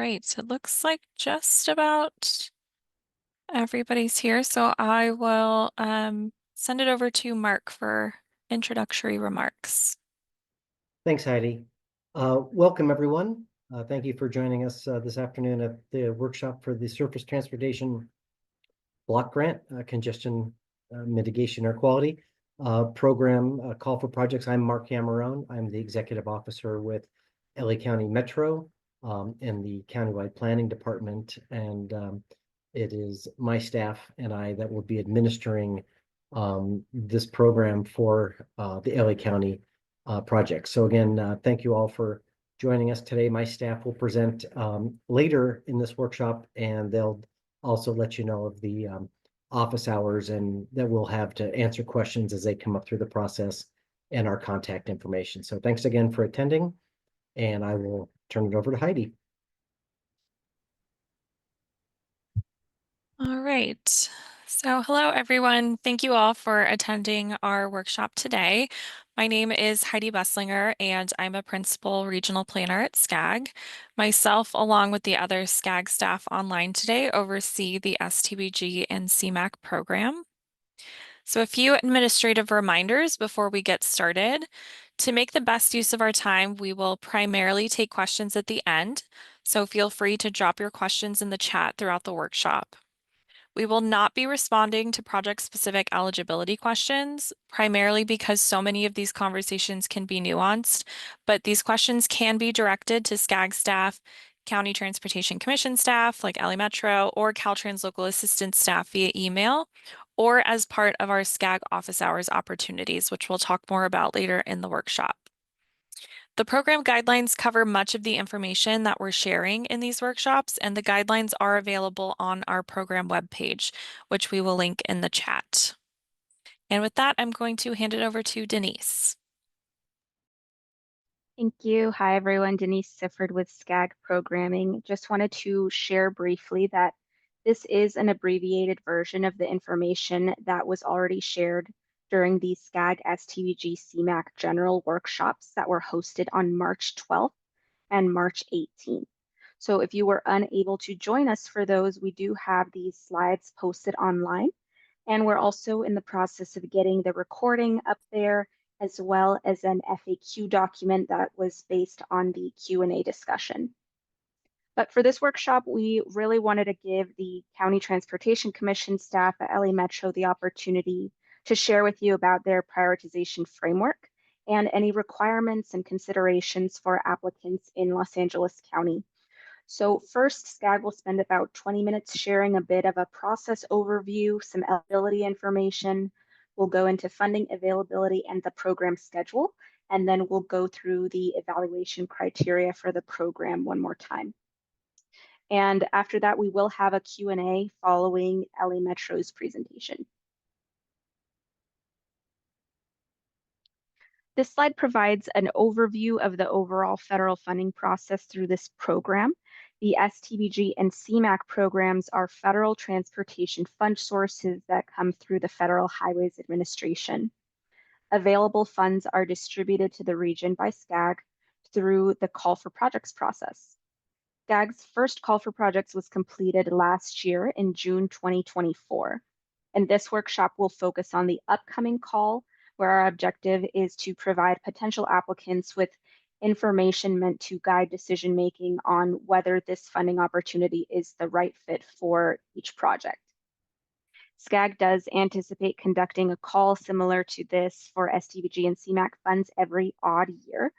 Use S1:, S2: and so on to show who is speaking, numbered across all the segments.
S1: right, so it looks like just about everybody's here, so I will send it over to Mark for introductory remarks.
S2: Thanks, Heidi. Welcome, everyone. Thank you for joining us this afternoon at the workshop for the Surface Transportation Block Grant, Congestion Mitigation Air Quality Program Call for Projects. I'm Mark Camerone. I'm the Executive Officer with LA County Metro in the Countywide Planning Department. And it is my staff and I that will be administering this program for the LA County project. So again, thank you all for joining us today. My staff will present later in this workshop, and they'll also let you know of the office hours and that we'll have to answer questions as they come up through the process and our contact information. So thanks again for attending, and I will turn it over to Heidi.
S1: All right. So hello, everyone. Thank you all for attending our workshop today. My name is Heidi Besslinger, and I'm a Principal Regional Planner at SCAG. Myself, along with the other SCAG staff online today, oversee the STBG and CMAQ program. So a few administrative reminders before we get started. To make the best use of our time, we will primarily take questions at the end, so feel free to drop your questions in the chat throughout the workshop. We will not be responding to project-specific eligibility questions, primarily because so many of these conversations can be nuanced, but these questions can be directed to SCAG staff, County Transportation Commission staff like LA Metro, or Caltrans local assistance staff via email, or as part of our SCAG office hours opportunities, which we'll talk more about later in the workshop. The program guidelines cover much of the information that we're sharing in these workshops, and the guidelines are available on our program webpage, which we will link in the chat. And with that, I'm going to hand it over to Denise.
S3: Thank you. Hi, everyone. Denise Sifford with SCAG Programming. Just wanted to share briefly that this is an abbreviated version of the information that was already shared during the SCAG STBG CMAQ general workshops that were hosted on March 12th and March 18th. So if you were unable to join us for those, we do have these slides posted online. And we're also in the process of getting the recording up there, as well as an FAQ document that was based on the Q&A discussion. But for this workshop, we really wanted to give the County Transportation Commission staff at LA Metro the opportunity to share with you about their prioritization framework and any requirements and considerations for applicants in Los Angeles County. So first, SCAG will spend about 20 minutes sharing a bit of a process overview, some eligibility information. We'll go into funding availability and the program schedule, and then we'll go through the evaluation criteria for the program one more time. And after that, we will have a Q&A following LA Metro's presentation. This slide provides an overview of the overall federal funding process through this program. The STBG and CMAQ programs are federal transportation fund sources that come through the Federal Highways Administration. Available funds are distributed to the region by SCAG through the call for projects process. SCAG's first call for projects was completed last year in June 2024. And this workshop will focus on the upcoming call, where our objective is to provide potential applicants with information meant to guide decision-making on whether this funding opportunity is the right fit for each project. SCAG does anticipate conducting a call similar to this for STBG and CMAQ funds every odd year.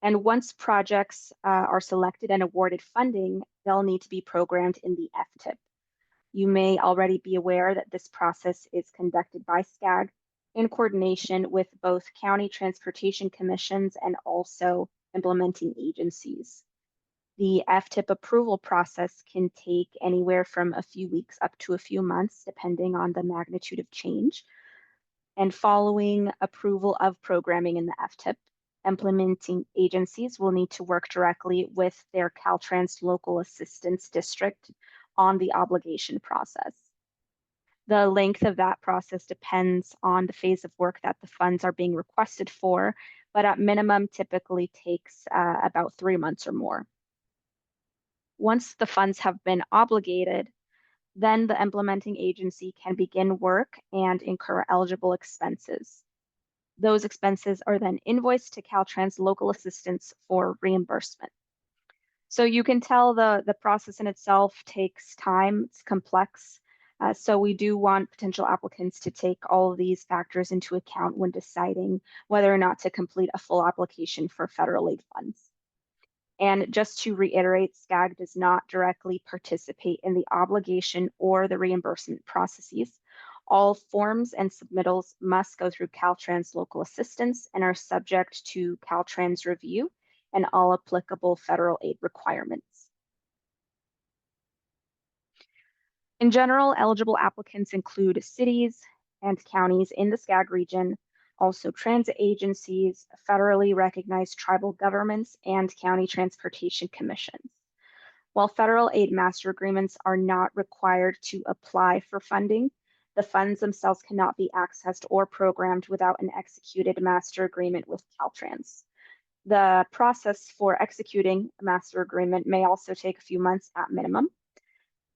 S3: And once projects are selected and awarded funding, they'll need to be programmed in the FTIP. You may already be aware that this process is conducted by SCAG in coordination with both county transportation commissions and also implementing agencies. The FTIP approval process can take anywhere from a few weeks up to a few months, depending on the magnitude of change. And following approval of programming in the FTIP, implementing agencies will need to work directly with their Caltrans local assistance district on the obligation process. The length of that process depends on the phase of work that the funds are being requested for, but at minimum typically takes about 3 months or more. Once the funds have been obligated, then the implementing agency can begin work and incur eligible expenses. Those expenses are then invoiced to Caltrans local assistance for reimbursement. So you can tell the process in itself takes time, it's complex. So we do want potential applicants to take all of these factors into account when deciding whether or not to complete a full application for federal aid funds. And just to reiterate, SCAG does not directly participate in the obligation or the reimbursement processes. All forms and submittals must go through Caltrans local assistance and are subject to Caltrans review and all applicable federal aid requirements. In general, eligible applicants include cities and counties in the SCAG region, also transit agencies, federally recognized tribal governments, and county transportation commissions. While federal aid master agreements are not required to apply for funding, the funds themselves cannot be accessed or programmed without an executed master agreement with Caltrans. The process for executing a master agreement may also take a few months at minimum.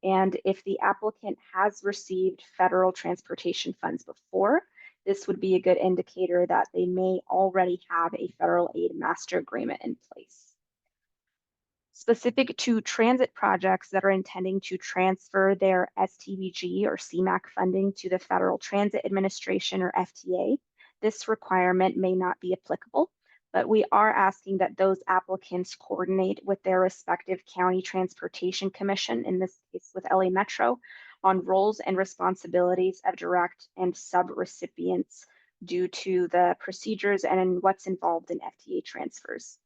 S3: And if the applicant has received federal transportation funds before, this would be a good indicator that they may already have a federal aid master agreement in place. Specific to transit projects that are intending to transfer their STBG or CMAQ funding to the Federal Transit Administration or FTA, this requirement may not be applicable, but we are asking that those applicants coordinate with their respective county transportation commission, in this case with LA Metro, on roles and responsibilities of direct and sub-recipients due to the procedures and what's involved in FTA transfers.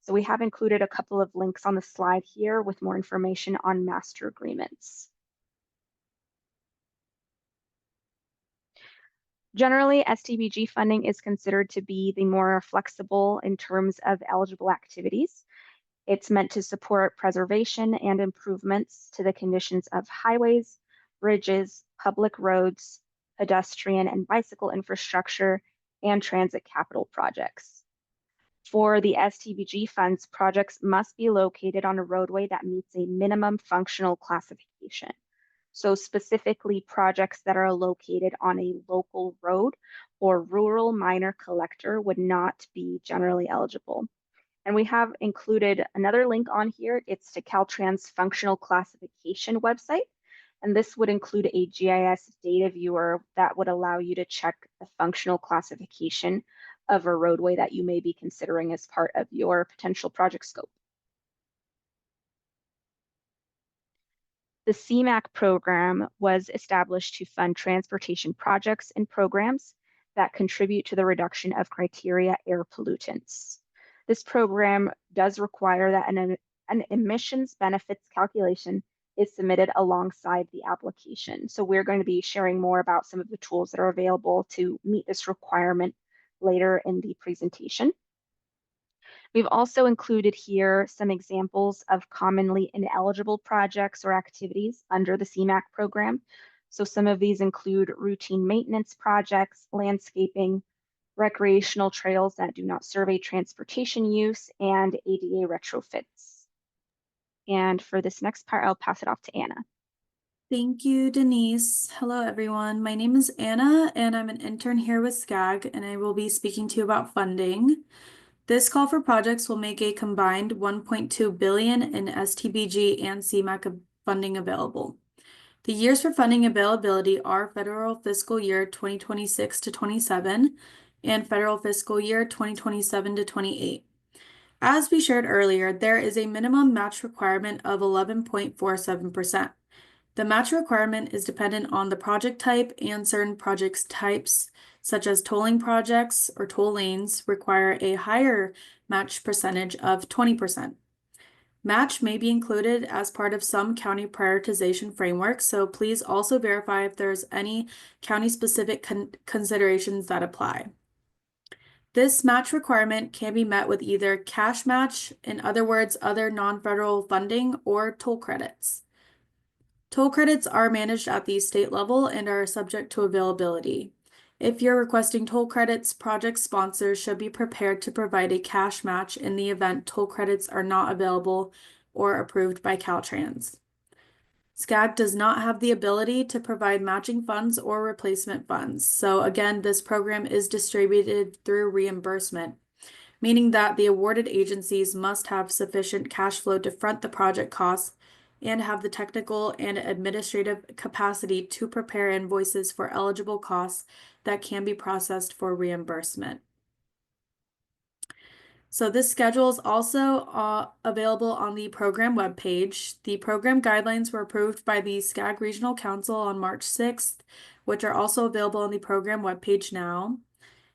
S3: So we have included a couple of links on the slide here with more information on master agreements. Generally, STBG funding is considered to be the more flexible in terms of eligible activities. It's meant to support preservation and improvements to the conditions of highways, bridges, public roads, pedestrian and bicycle infrastructure, and transit capital projects. For the STBG funds, projects must be located on a roadway that meets a minimum functional classification. So specifically, projects that are located on a local road or rural minor collector would not be generally eligible. And we have included another link on here. It's to Caltrans functional classification website. And this would include a GIS data viewer that would allow you to check the functional classification of a roadway that you may be considering as part of your potential project scope. The CMAQ program was established to fund transportation projects and programs that contribute to the reduction of criteria air pollutants. This program does require that an emissions benefits calculation is submitted alongside the application. So we're going to be sharing more about some of the tools that are available to meet this requirement later in the presentation. We've also included here some examples of commonly ineligible projects or activities under the CMAQ program. So some of these include routine maintenance projects, landscaping, recreational trails that do not serve a transportation use, and ADA retrofits. And for this next part, I'll pass it off to Anna.
S4: Thank you, Denise. Hello, everyone. My name is Anna, and I'm an intern here with SCAG, and I will be speaking to you about funding. This call for projects will make a combined $1.2 billion in STBG and CMAQ funding available. The years for funding availability are federal fiscal year 2026 to 27 and federal fiscal year 2027 to 28. As we shared earlier, there is a minimum match requirement of 11.47%. The match requirement is dependent on the project type, and certain project types, such as tolling projects or toll lanes, require a higher match percentage of 20%. Match may be included as part of some county prioritization frameworks, so please also verify if there's any county-specific considerations that apply. This match requirement can be met with either cash match, in other words, other non-federal funding, or toll credits. Toll credits are managed at the state level and are subject to availability. If you're requesting toll credits, project sponsors should be prepared to provide a cash match in the event toll credits are not available or approved by Caltrans. SCAG does not have the ability to provide matching funds or replacement funds. So again, this program is distributed through reimbursement, meaning that the awarded agencies must have sufficient cash flow to front the project costs and have the technical and administrative capacity to prepare invoices for eligible costs that can be processed for reimbursement. So this schedule is also available on the program webpage. The program guidelines were approved by the SCAG Regional Council on March 6th, which are also available on the program webpage now.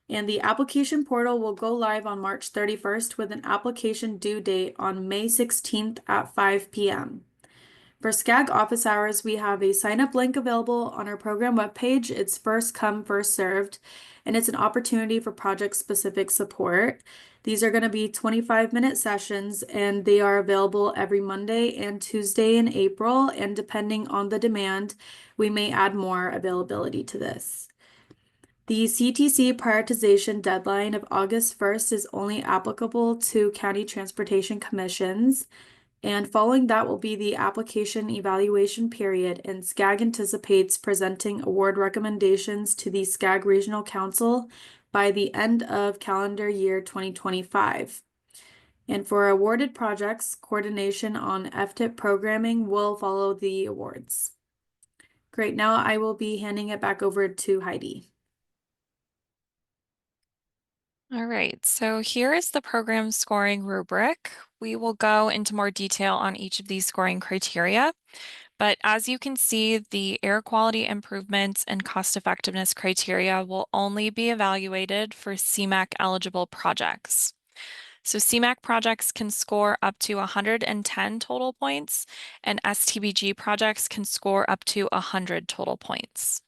S4: And the application portal will go live on March 31st with an application due date on May 16th at 5 p.m. For SCAG office hours, we have a sign-up link available on our program webpage. It's first come, first served, and it's an opportunity for project-specific support. These are going to be 25-minute sessions, and they are available every Monday and Tuesday in April, and depending on the demand, we may add more availability to this. The CTC prioritization deadline of August 1st is only applicable to county transportation commissions. And following that will be the application evaluation period, and SCAG anticipates presenting award recommendations to the SCAG Regional Council by the end of calendar year 2025. And for awarded projects, coordination on FTIP programming will follow the awards. Great, now I will be handing it back over to Heidi.
S1: All right, so here is the program scoring rubric. We will go into more detail on each of these scoring criteria, but as you can see, the air quality improvements and cost effectiveness criteria will only be evaluated for CMAQ eligible projects. So CMAQ projects can score up to 110 total points, and STBG projects can score up to 100 total points.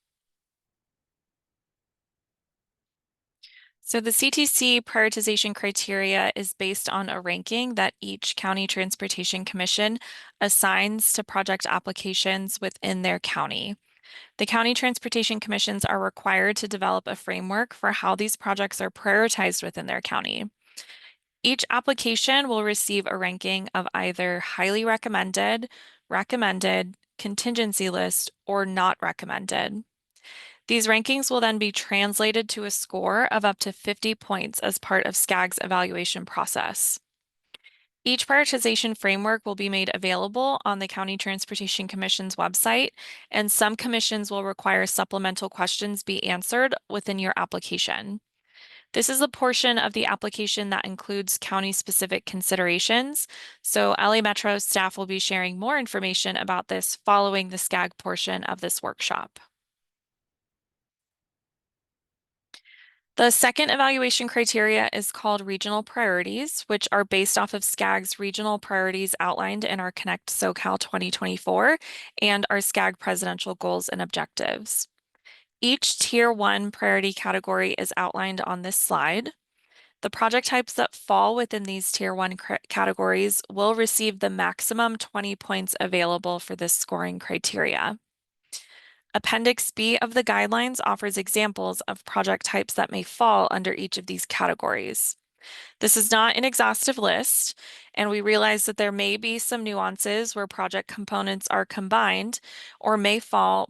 S1: So the CTC prioritization criteria is based on a ranking that each County Transportation Commission assigns to project applications within their county. The County Transportation Commissions are required to develop a framework for how these projects are prioritized within their county. Each application will receive a ranking of either highly recommended, recommended, contingency list, or not recommended. These rankings will then be translated to a score of up to 50 points as part of SCAG's evaluation process. Each prioritization framework will be made available on the County Transportation Commission's website, and some commissions will require supplemental questions be answered within your application. This is a portion of the application that includes county-specific considerations, so LA Metro staff will be sharing more information about this following the SCAG portion of this workshop. The second evaluation criteria is called regional priorities, which are based off of SCAG's regional priorities outlined in our Connect SoCal 2024 and our SCAG presidential goals and objectives. Each Tier 1 priority category is outlined on this slide. The project types that fall within these Tier 1 categories will receive the maximum 20 points available for this scoring criteria. Appendix B of the guidelines offers examples of project types that may fall under each of these categories. This is not an exhaustive list, and we realize that there may be some nuances where project components are combined or may fall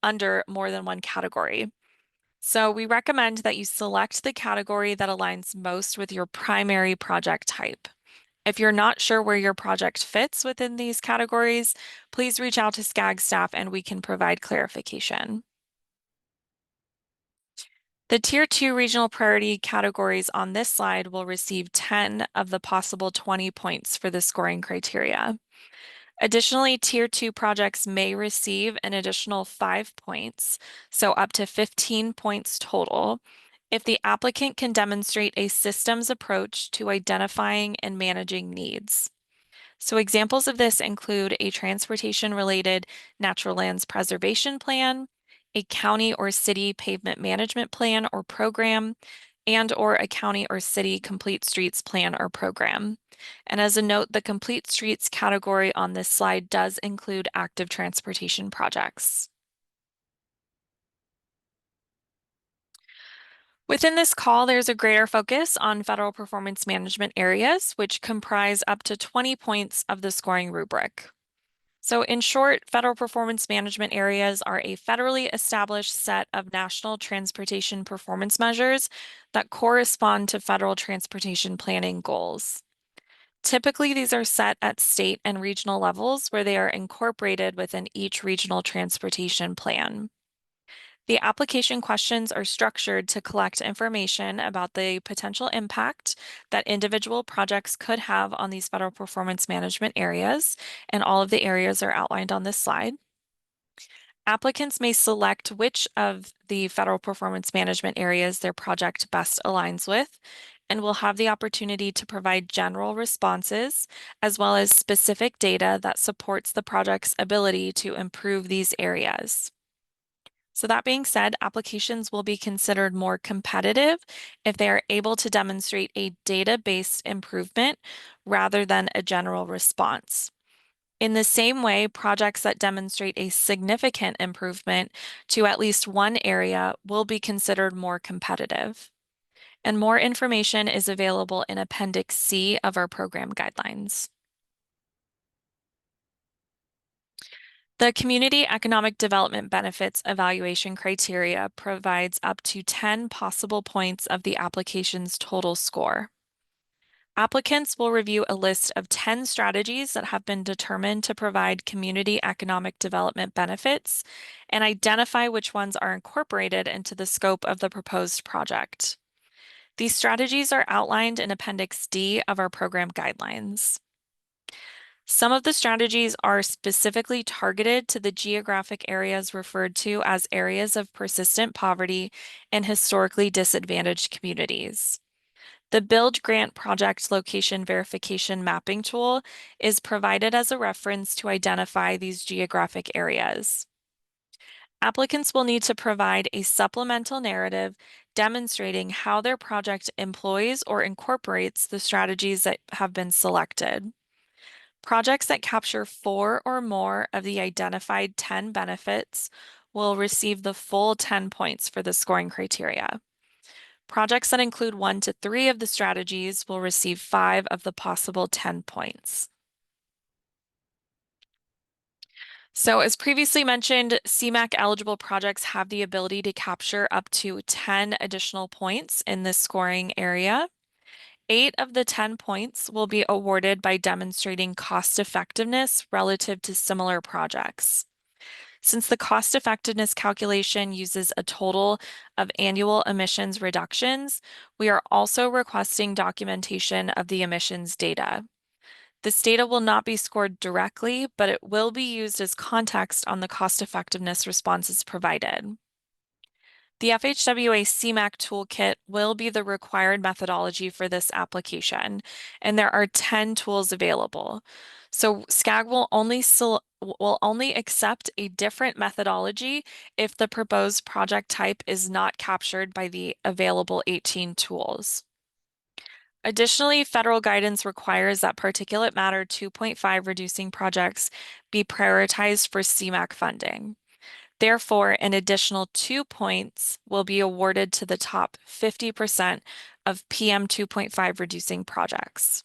S1: under more than one category. So we recommend that you select the category that aligns most with your primary project type. If you're not sure where your project fits within these categories, please reach out to SCAG staff and we can provide clarification. The Tier 2 regional priority categories on this slide will receive 10 of the possible 20 points for the scoring criteria. Additionally, Tier 2 projects may receive an additional 5 points, so up to 15 points total, if the applicant can demonstrate a systems approach to identifying and managing needs. So examples of this include a transportation-related natural lands preservation plan, a county or city pavement management plan or program, and/or a county or city complete streets plan or program. And as a note, the complete streets category on this slide does include active transportation projects. Within this call, there's a greater focus on federal performance management areas, which comprise up to 20 points of the scoring rubric. So in short, federal performance management areas are a federally established set of national transportation performance measures that correspond to federal transportation planning goals. Typically, these are set at state and regional levels where they are incorporated within each regional transportation plan. The application questions are structured to collect information about the potential impact that individual projects could have on these federal performance management areas, and all of the areas are outlined on this slide. Applicants may select which of the federal performance management areas their project best aligns with, and will have the opportunity to provide general responses as well as specific data that supports the project's ability to improve these areas. So that being said, applications will be considered more competitive if they are able to demonstrate a data-based improvement rather than a general response. In the same way, projects that demonstrate a significant improvement to at least one area will be considered more competitive. And more information is available in Appendix C of our program guidelines. The Community Economic Development Benefits Evaluation Criteria provides up to 10 possible points of the application's total score. Applicants will review a list of 10 strategies that have been determined to provide community economic development benefits and identify which ones are incorporated into the scope of the proposed project. These strategies are outlined in Appendix D of our program guidelines. Some of the strategies are specifically targeted to the geographic areas referred to as areas of persistent poverty and historically disadvantaged communities. The Build Grant Project Location Verification Mapping tool is provided as a reference to identify these geographic areas. Applicants will need to provide a supplemental narrative demonstrating how their project employs or incorporates the strategies that have been selected. Projects that capture 4 or more of the identified 10 benefits will receive the full 10 points for the scoring criteria. Projects that include 1 to 3 of the strategies will receive 5 of the possible 10 points. So as previously mentioned, CMAQ eligible projects have the ability to capture up to 10 additional points in this scoring area. 8 of the 10 points will be awarded by demonstrating cost effectiveness relative to similar projects. Since the cost effectiveness calculation uses a total of annual emissions reductions, we are also requesting documentation of the emissions data. This data will not be scored directly, but it will be used as context on the cost effectiveness responses provided. The FHWA CMAQ toolkit will be the required methodology for this application, and there are 10 tools available. So SCAG will only accept a different methodology if the proposed project type is not captured by the available 18 tools. Additionally, federal guidance requires that particulate matter 2.5 reducing projects be prioritized for CMAQ funding. Therefore, an additional 2 points will be awarded to the top 50% of PM 2.5 reducing projects.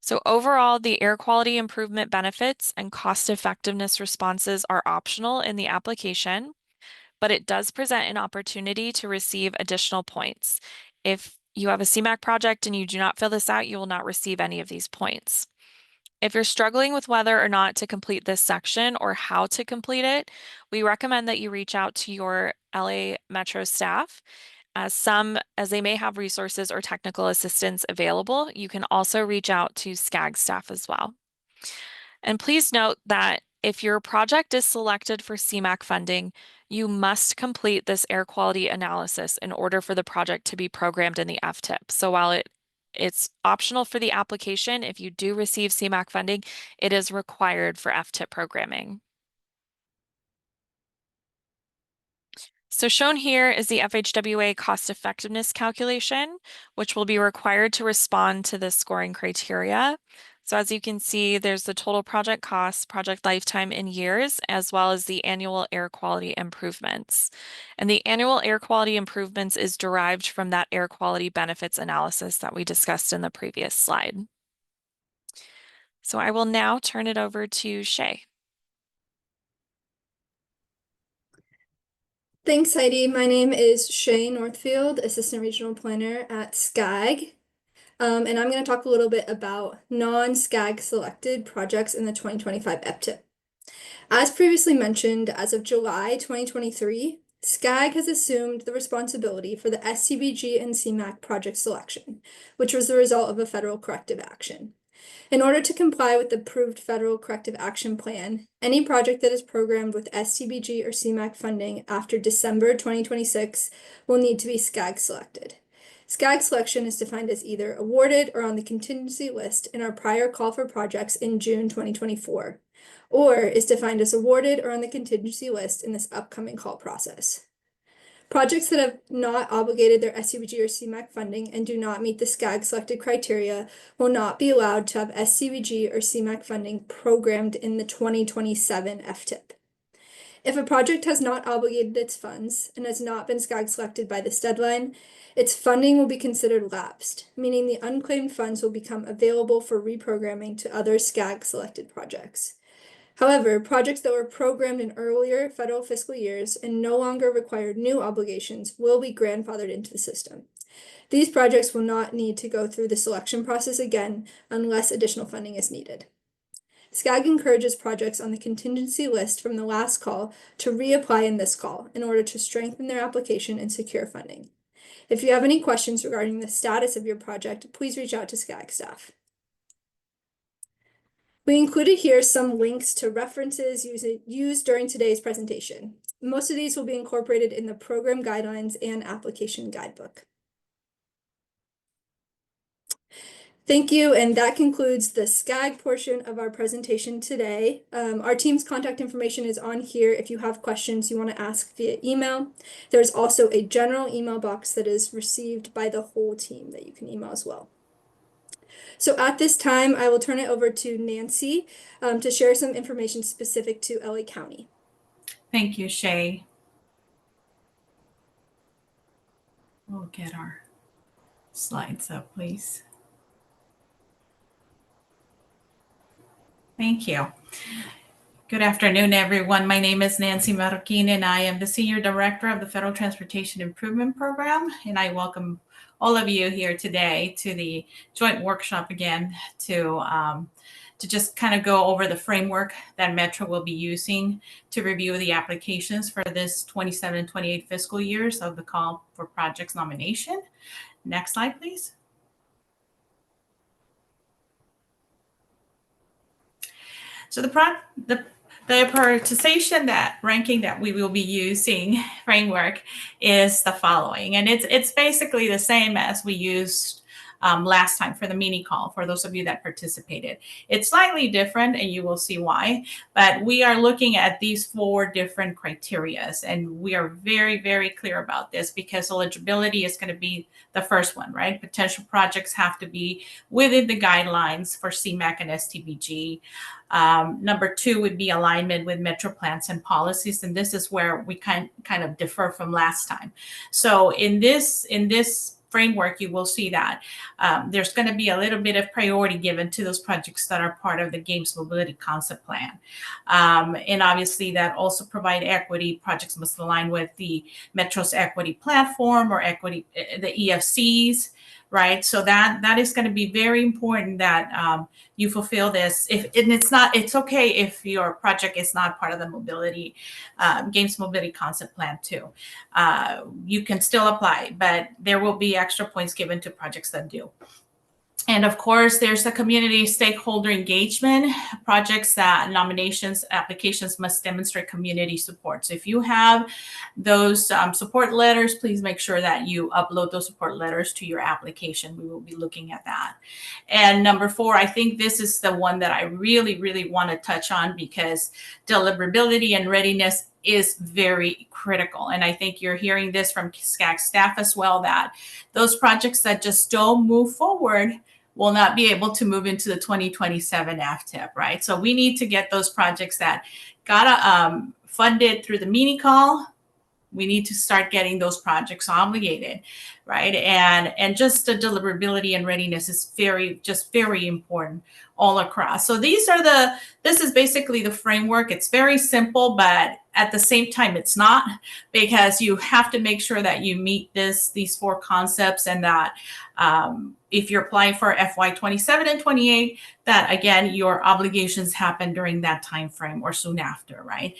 S1: So overall, the air quality improvement benefits and cost effectiveness responses are optional in the application, but it does present an opportunity to receive additional points. If you have a CMAQ project and you do not fill this out, you will not receive any of these points. If you're struggling with whether or not to complete this section or how to complete it, we recommend that you reach out to your LA Metro staff. As they may have resources or technical assistance available, you can also reach out to SCAG staff as well. And please note that if your project is selected for CMAQ funding, you must complete this air quality analysis in order for the project to be programmed in the FTIP. So while it's optional for the application, if you do receive CMAQ funding, it is required for FTIP programming. So shown here is the FHWA cost effectiveness calculation, which will be required to respond to this scoring criteria. So as you can see, there's the total project cost, project lifetime in years, as well as the annual air quality improvements. And the annual air quality improvements is derived from that air quality benefits analysis that we discussed in the previous slide. So I will now turn it over to Shay.
S5: Thanks, Heidi. My name is Shay Northfield, Assistant Regional Planner at SCAG. And I'm going to talk a little bit about non-SCAG selected projects in the 2025 EPTIP. As previously mentioned, as of July 2023, SCAG has assumed the responsibility for the STBG and CMAQ project selection, which was the result of a federal corrective action. In order to comply with the approved federal corrective action plan, any project that is programmed with STBG or CMAQ funding after December 2026 will need to be SCAG selected. SCAG selection is defined as either awarded or on the contingency list in our prior call for projects in June 2024, or is defined as awarded or on the contingency list in this upcoming call process. Projects that have not obligated their STBG or CMAQ funding and do not meet the SCAG selected criteria will not be allowed to have STBG or CMAQ funding programmed in the 2027 FTIP. If a project has not obligated its funds and has not been SCAG selected by this deadline, its funding will be considered lapsed, meaning the unclaimed funds will become available for reprogramming to other SCAG selected projects. However, projects that were programmed in earlier federal fiscal years and no longer required new obligations will be grandfathered into the system. These projects will not need to go through the selection process again unless additional funding is needed. SCAG encourages projects on the contingency list from the last call to reapply in this call in order to strengthen their application and secure funding. If you have any questions regarding the status of your project, please reach out to SCAG staff. We included here some links to references used during today's presentation. Most of these will be incorporated in the program guidelines and application guidebook. Thank you, and that concludes the SCAG portion of our presentation today. Our team's contact information is on here if you have questions you want to ask via email. There's also a general email box that is received by the whole team that you can email as well. So at this time, I will turn it over to Nancy to share some information specific to LA County.
S6: Thank you, Shay. We'll get our slides up, please. Thank you. Good afternoon, everyone. My name is Nancy Marroquin, and I am the Senior Director of the Federal Transportation Improvement Program, and I welcome all of you here today to the joint workshop again to just kind of go over the framework that Metro will be using to review the applications for this 27-28 fiscal years of the call for projects nomination. Next slide, please. So the prioritization ranking that we will be using framework is the following, and it's basically the same as we used last time for the mini call, for those of you that participated. It's slightly different, and you will see why, but we are looking at these 4 different criterias, and we are very, very clear about this because eligibility is going to be the first one, right? Potential projects have to be within the guidelines for CMAQ and STBG. Number 2 would be alignment with Metro plans and policies, and this is where we kind of differ from last time. So in this framework, you will see that there's going to be a little bit of priority given to those projects that are part of the Games Mobility Concept Plan. And obviously that also provide equity. Projects must align with the Metro's equity platform or equity, the EFCs, right? So that is going to be very important that you fulfill this. It's okay if your project is not part of the mobility, Games Mobility Concept Plan too. You can still apply, but there will be extra points given to projects that do. And of course, there's the community stakeholder engagement. Projects that nominations, applications must demonstrate community support. So if you have those support letters, please make sure that you upload those support letters to your application. We will be looking at that. And number 4, I think this is the one that I really, really want to touch on because deliverability and readiness is very critical. And I think you're hearing this from SCAG staff as well, that those projects that just don't move forward will not be able to move into the 2027 FTIP, right? So we need to get those projects that got funded through the mini call. We need to start getting those projects obligated, right? And just the deliverability and readiness is very important all across. So this is basically the framework. It's very simple, but at the same time, it's not, because you have to make sure that you meet these 4 concepts, and that if you're applying for FY 27 and 28, that again, your obligations happen during that time frame or soon after, right?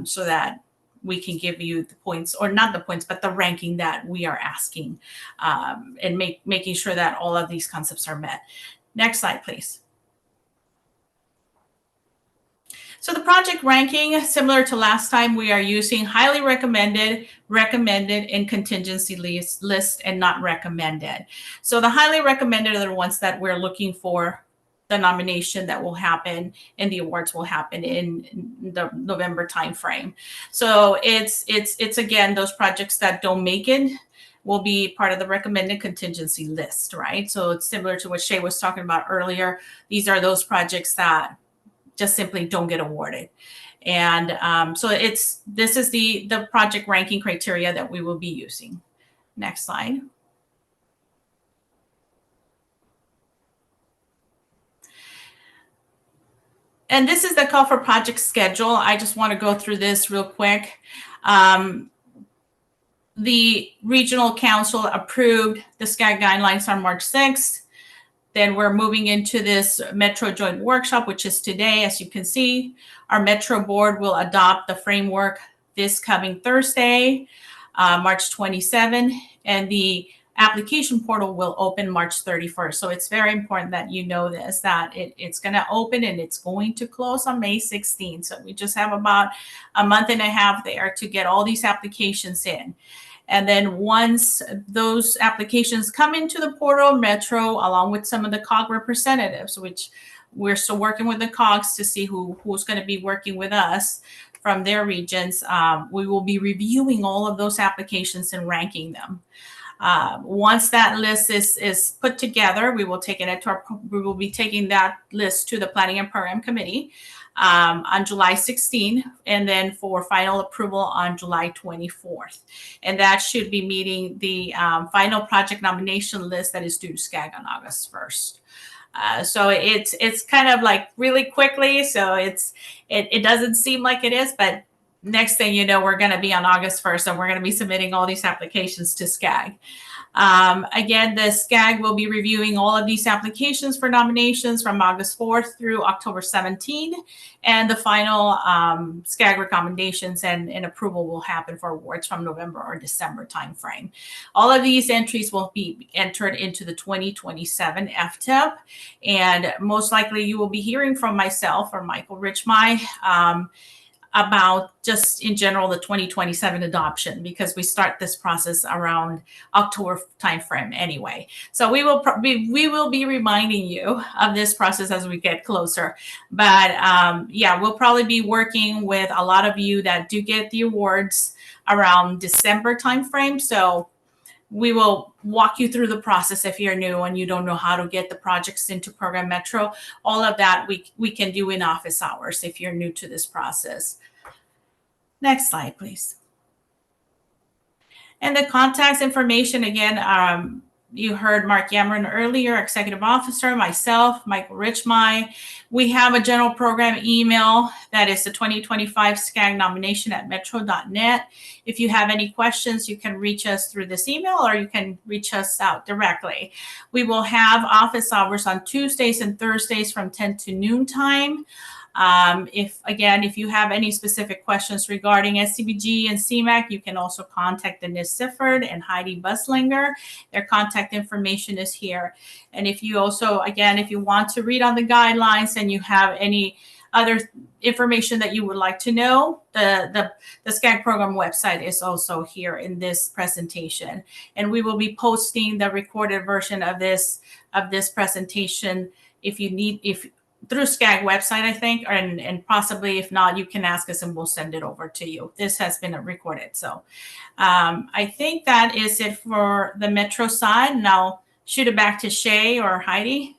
S6: So that we can give you the points, or not the points, but the ranking that we are asking, and making sure that all of these concepts are met. Next slide, please. So the project ranking, similar to last time, we are using highly recommended, recommended, and contingency list, and not recommended. So the highly recommended are the ones that we're looking for the nomination that will happen, and the awards will happen in the November timeframe. So it's again, those projects that don't make it will be part of the recommended contingency list, right? So it's similar to what Shay was talking about earlier. These are those projects that just simply don't get awarded. And so this is the project ranking criteria that we will be using. Next slide. And this is the call for project schedule. I just want to go through this real quick. The regional council approved the SCAG guidelines on March 6th. Then we're moving into this Metro joint workshop, which is today. As you can see, our Metro board will adopt the framework this coming Thursday, March 27, and the application portal will open March 31st. So it's very important that you know this, that it's going to open and it's going to close on May 16th. So we just have about a month and a half there to get all these applications in. And then once those applications come into the portal, Metro, along with some of the COG representatives, which we're still working with the COGs to see who's going to be working with us from their regions, we will be reviewing all of those applications and ranking them. Once that list is put together, we will be taking that list to the Planning and Program Committee on July 16, and then for final approval on July 24th. And that should be meeting the final project nomination list that is due to SCAG on August 1st. So it's kind of like really quickly. So it doesn't seem like it is, but next thing you know, we're going to be on August 1st, and we're going to be submitting all these applications to SCAG. Again, the SCAG will be reviewing all of these applications for nominations from August 4th through October 17, and the final SCAG recommendations and approval will happen for awards from November or December timeframe. All of these entries will be entered into the 2027 FTIP, and most likely you will be hearing from myself or Michael Richmay about just in general the 2027 adoption, because we start this process around October timeframe anyway. So we will be reminding you of this process as we get closer. But yeah, we'll probably be working with a lot of you that do get the awards around December timeframe. So we will walk you through the process if you're new and you don't know how to get the projects into Program Metro. All of that we can do in office hours if you're new to this process. Next slide, please. And the contacts information, again, you heard Mark Yamron earlier, Executive Officer, myself, Michael Richmay. We have a general program email that is the 2025 SCAG nomination at metro.net. If you have any questions, you can reach us through this email, or you can reach us out directly. We will have office hours on Tuesdays and Thursdays from 10 to noon time. If you have any specific questions regarding STBG and CMAQ, you can also contact Denise Sifford and Heidi Buslinger. Their contact information is here. And if you also, again, if you want to read on the guidelines and you have any other information that you would like to know, the SCAG program website is also here in this presentation. And we will be posting the recorded version of this presentation through SCAG website, I think, and possibly if not, you can ask us and we'll send it over to you. This has been recorded. So I think that is it for the Metro side. Now shoot it back to Shay or Heidi.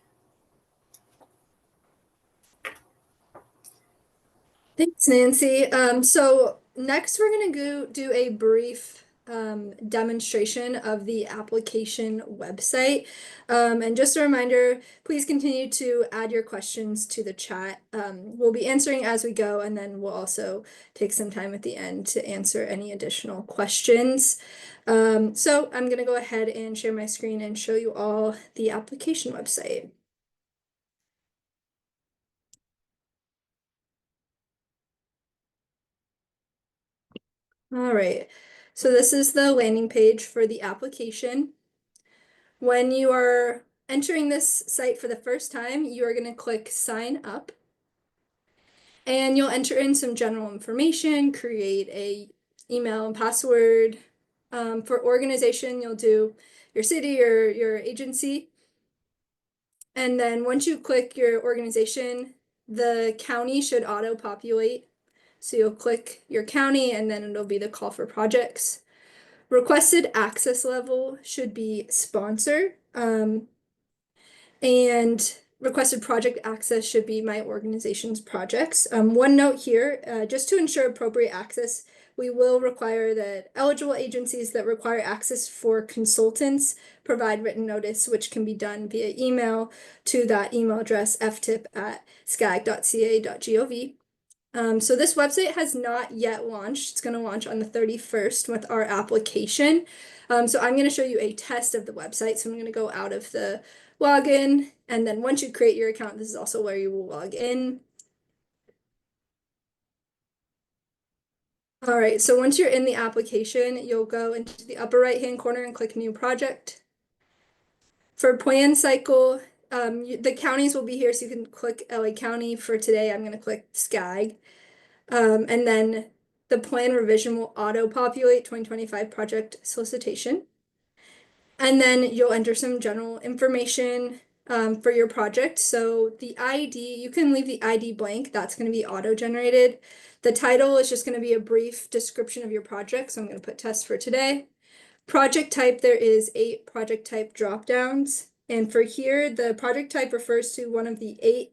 S5: Thanks, Nancy. So next we're going to go do a brief demonstration of the application website. And just a reminder, please continue to add your questions to the chat. We'll be answering as we go, and then we'll also take some time at the end to answer any additional questions. So I'm going to go ahead and share my screen and show you all the application website. All right, so this is the landing page for the application. When you are entering this site for the first time, you are going to click sign up. And you'll enter in some general information, create a email and password. For organization, you'll do your city or your agency. And then once you click your organization, the county should auto-populate. So you'll click your county and then it'll be the call for projects. Requested access level should be sponsor. And requested project access should be my organization's projects. One note here, just to ensure appropriate access, we will require that eligible agencies that require access for consultants provide written notice, which can be done via email to that email address, ftip@scag.ca.gov. So this website has not yet launched. It's going to launch on the 31st with our application. So I'm going to show you a test of the website. So I'm going to go out of the login, and then once you create your account, this is also where you will log in. All right, so once you're in the application, you'll go into the upper right-hand corner and click New Project. For plan cycle, the counties will be here, so you can click LA County. For today, I'm going to click SCAG. And then the plan revision will auto-populate 2025 project solicitation. And then you'll enter some general information for your project. So the ID, you can leave the ID blank. That's going to be auto-generated. The title is just going to be a brief description of your project. So I'm going to put test for today. Project type, there is 8 project type dropdowns. And for here, the project type refers to one of the 8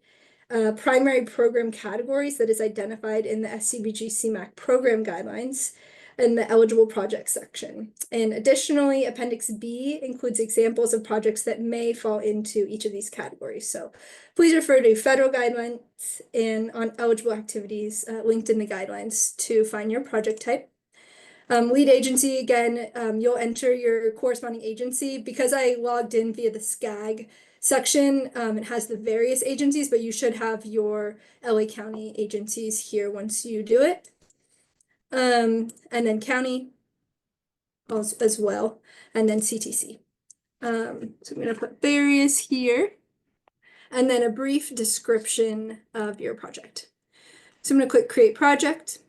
S5: primary program categories that is identified in the STBG CMAQ program guidelines in the eligible projects section. And additionally, Appendix B includes examples of projects that may fall into each of these categories. So please refer to federal guidelines and on eligible activities linked in the guidelines to find your project type. Lead agency, again, you'll enter your corresponding agency. Because I logged in via the SCAG section, it has the various agencies, but you should have your LA County agencies here once you do it. And then county as well, and then CTC. So I'm going to put various here, and then a brief description of your project. So I'm going to click Create Project.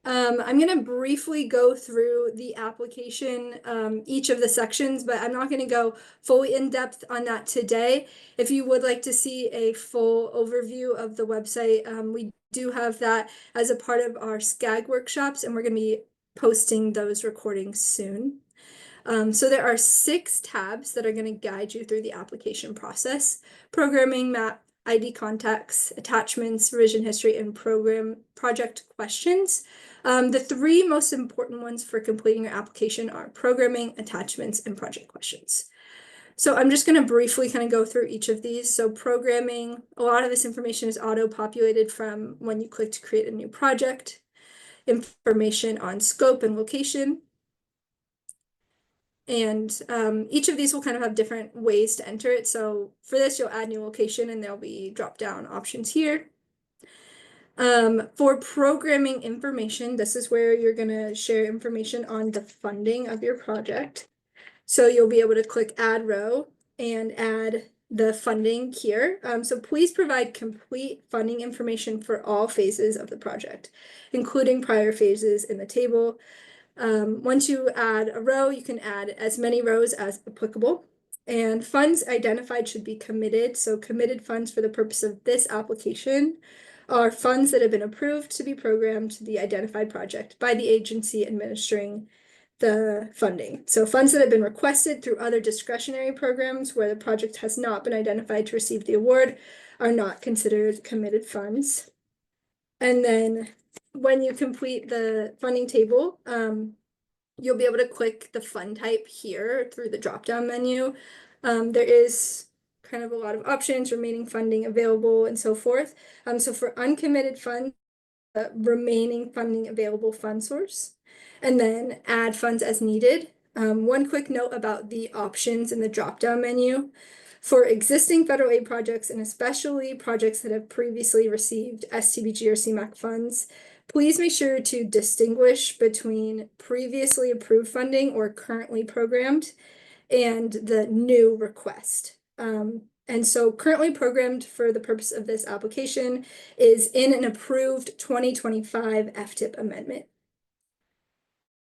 S5: I'm going to briefly go through the application, each of the sections, but I'm not going to go fully in depth on that today. If you would like to see a full overview of the website, we do have that as a part of our SCAG workshops, and we're going to be posting those recordings soon. So there are 6 tabs that are going to guide you through the application process: programming, map, ID contacts, attachments, revision history, and program project questions. The 3 most important ones for completing your application are programming, attachments, and project questions. So I'm just going to briefly kind of go through each of these. So programming, a lot of this information is auto-populated from when you click to create a new project. Information on scope and location. And each of these will kind of have different ways to enter it. So for this, you'll add new location and there'll be drop-down options here. For programming information, this is where you're going to share information on the funding of your project. So you'll be able to click Add Row and add the funding here. So please provide complete funding information for all phases of the project, including prior phases in the table. Once you add a row, you can add as many rows as applicable. And funds identified should be committed. So committed funds for the purpose of this application are funds that have been approved to be programmed to the identified project by the agency administering the funding. So funds that have been requested through other discretionary programs where the project has not been identified to receive the award are not considered committed funds. And then when you complete the funding table, you'll be able to click the fund type here through the drop-down menu. There is kind of a lot of options, remaining funding available and so forth. So for uncommitted funds, remaining funding available fund source, and then add funds as needed. One quick note about the options in the drop-down menu. For existing federal aid projects, and especially projects that have previously received STBG or CMAQ funds, please make sure to distinguish between previously approved funding or currently programmed and the new request. And so currently programmed for the purpose of this application is in an approved 2025 FTIP amendment.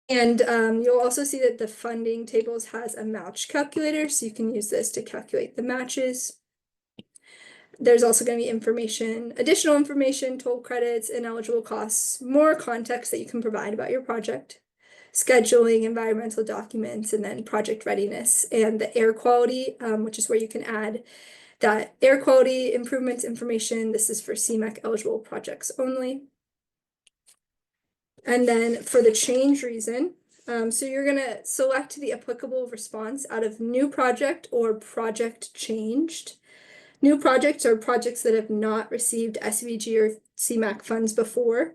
S5: And you'll also see that the funding tables has a match calculator, so you can use this to calculate the matches. There's also going to be information, additional information, toll credits, ineligible costs, more context that you can provide about your project, scheduling, environmental documents, and then project readiness, and the air quality, which is where you can add that air quality improvements information. This is for CMAQ eligible projects only. And then for the change reason, so you're going to select the applicable response out of new project or project changed. New projects are projects that have not received STBG or CMAQ funds before.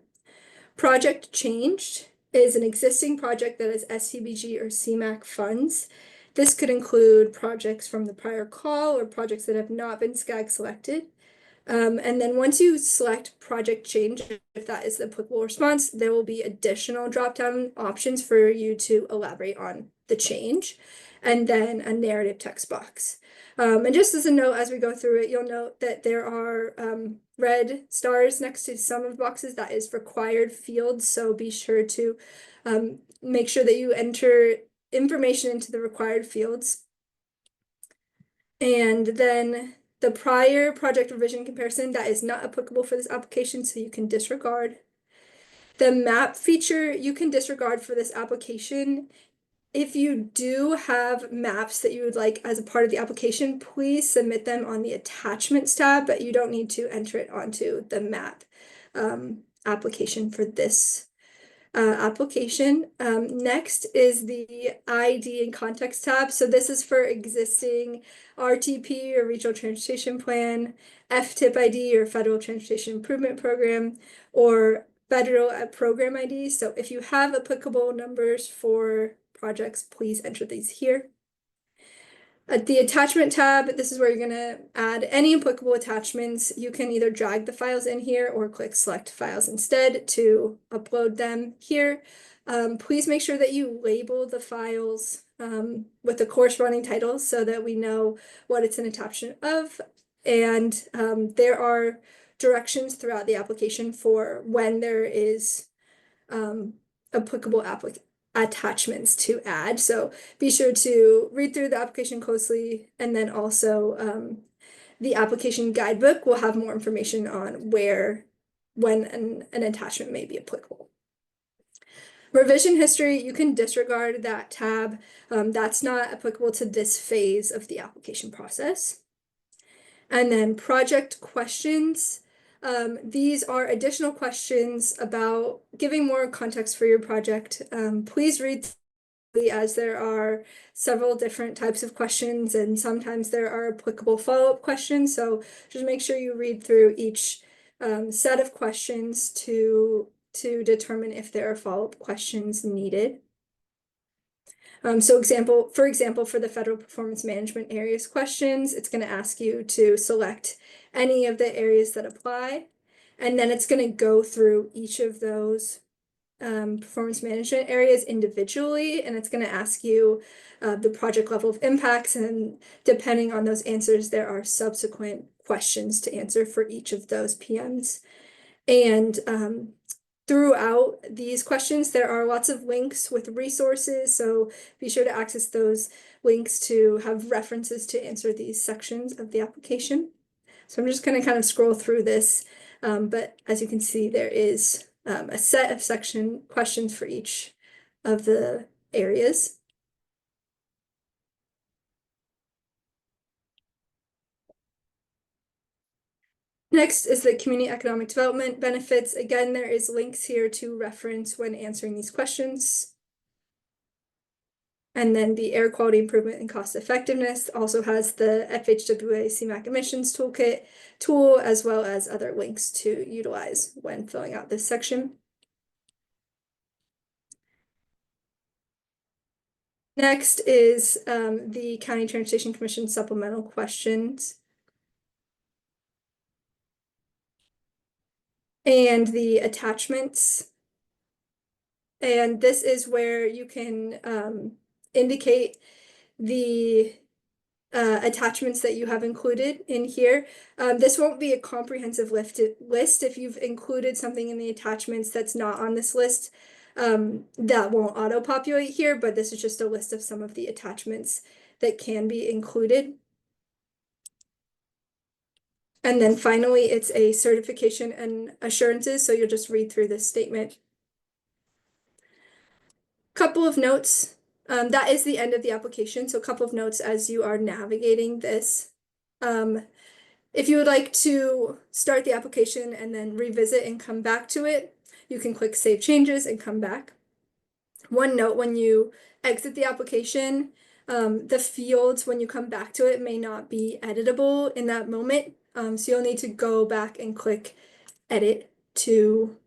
S5: Project changed is an existing project that has STBG or CMAQ funds. This could include projects from the prior call or projects that have not been SCAG selected. And then once you select project change, if that is the applicable response, there will be additional drop-down options for you to elaborate on the change, and then a narrative text box. And just as a note, as we go through it, you'll note that there are red stars next to some of the boxes. That is required fields, so be sure to make sure that you enter information into the required fields. And then the prior project revision comparison, that is not applicable for this application, so you can disregard. The map feature you can disregard for this application. If you do have maps that you would like as a part of the application, please submit them on the attachments tab, but you don't need to enter it onto the map application for this application. Next is the ID and context tab. So this is for existing RTP or Regional Transportation Plan, FTIP ID or Federal Transportation Improvement Program, or Federal Program ID. So if you have applicable numbers for projects, please enter these here. At the attachment tab, this is where you're going to add any applicable attachments. You can either drag the files in here or click select files instead to upload them here. Please make sure that you label the files with the corresponding titles so that we know what it's an attachment of. And there are directions throughout the application for when there is applicable attachments to add. So be sure to read through the application closely, and then also the application guidebook will have more information on when an attachment may be applicable. Revision history, you can disregard that tab. That's not applicable to this phase of the application process. And then project questions. These are additional questions about giving more context for your project. Please read as there are several different types of questions, and sometimes there are applicable follow-up questions. So just make sure you read through each set of questions to determine if there are follow-up questions needed. For example, for the federal performance management areas questions, it's going to ask you to select any of the areas that apply, and then it's going to go through each of those performance management areas individually, and it's going to ask you the project level of impacts, and depending on those answers, there are subsequent questions to answer for each of those PMs. And throughout these questions, there are lots of links with resources, so be sure to access those links to have references to answer these sections of the application. So I'm just going to kind of scroll through this, but as you can see, there is a set of section questions for each of the areas. Next is the community economic development benefits. Again, there is links here to reference when answering these questions. And then the air quality improvement and cost effectiveness also has the FHWA CMAQ emissions toolkit tool, as well as other links to utilize when filling out this section. Next is the County Transportation Commission supplemental questions. And the attachments. And this is where you can indicate the attachments that you have included in here. This won't be a comprehensive list. If you've included something in the attachments that's not on this list, that won't auto-populate here, but this is just a list of some of the attachments that can be included. And then finally, it's a certification and assurances, so you'll just read through this statement. Couple of notes. That is the end of the application, so a couple of notes as you are navigating this. If you would like to start the application and then revisit and come back to it, you can click Save Changes and come back. One note, when you exit the application, the fields, when you come back to it, may not be editable in that moment. So you'll need to go back and click Edit to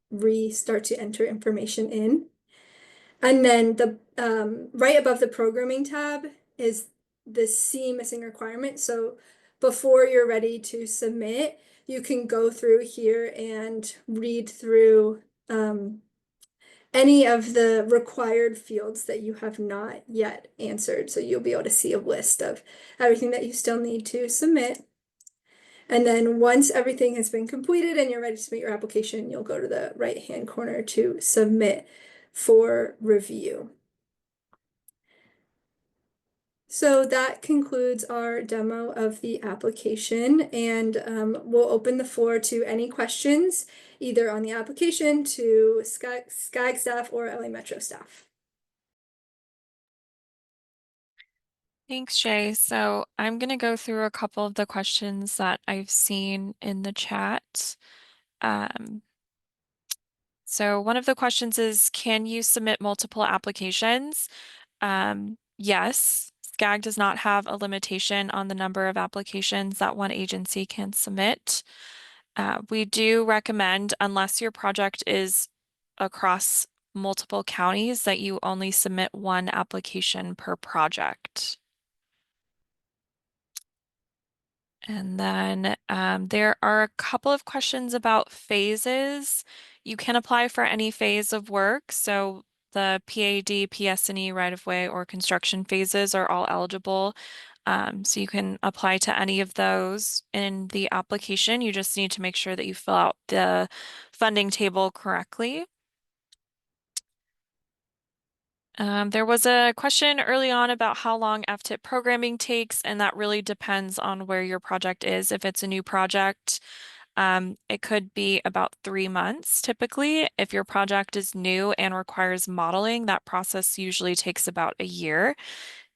S5: restart to enter information in. And then the right above the programming tab is the C missing requirement. So before you're ready to submit, you can go through here and read through any of the required fields that you have not yet answered. So you'll be able to see a list of everything that you still need to submit. And then once everything has been completed and you're ready to submit your application, you'll go to the right-hand corner to submit for review. So that concludes our demo of the application, and we'll open the floor to any questions, either on the application, to SCAG staff, or LA Metro staff.
S1: Thanks, Shay. So I'm going to go through a couple of the questions that I've seen in the chat. So one of the questions is, can you submit multiple applications? Yes, SCAG does not have a limitation on the number of applications that one agency can submit. We do recommend, unless your project is across multiple counties, that you only submit one application per project. And then there are a couple of questions about phases. You can apply for any phase of work. So the PAD, PS&E, right-of-way, or construction phases are all eligible. So you can apply to any of those in the application. You just need to make sure that you fill out the funding table correctly. There was a question early on about how long FTIP programming takes, and that really depends on where your project is. If it's a new project, it could be about 3 months typically. If your project is new and requires modeling, that process usually takes about a year.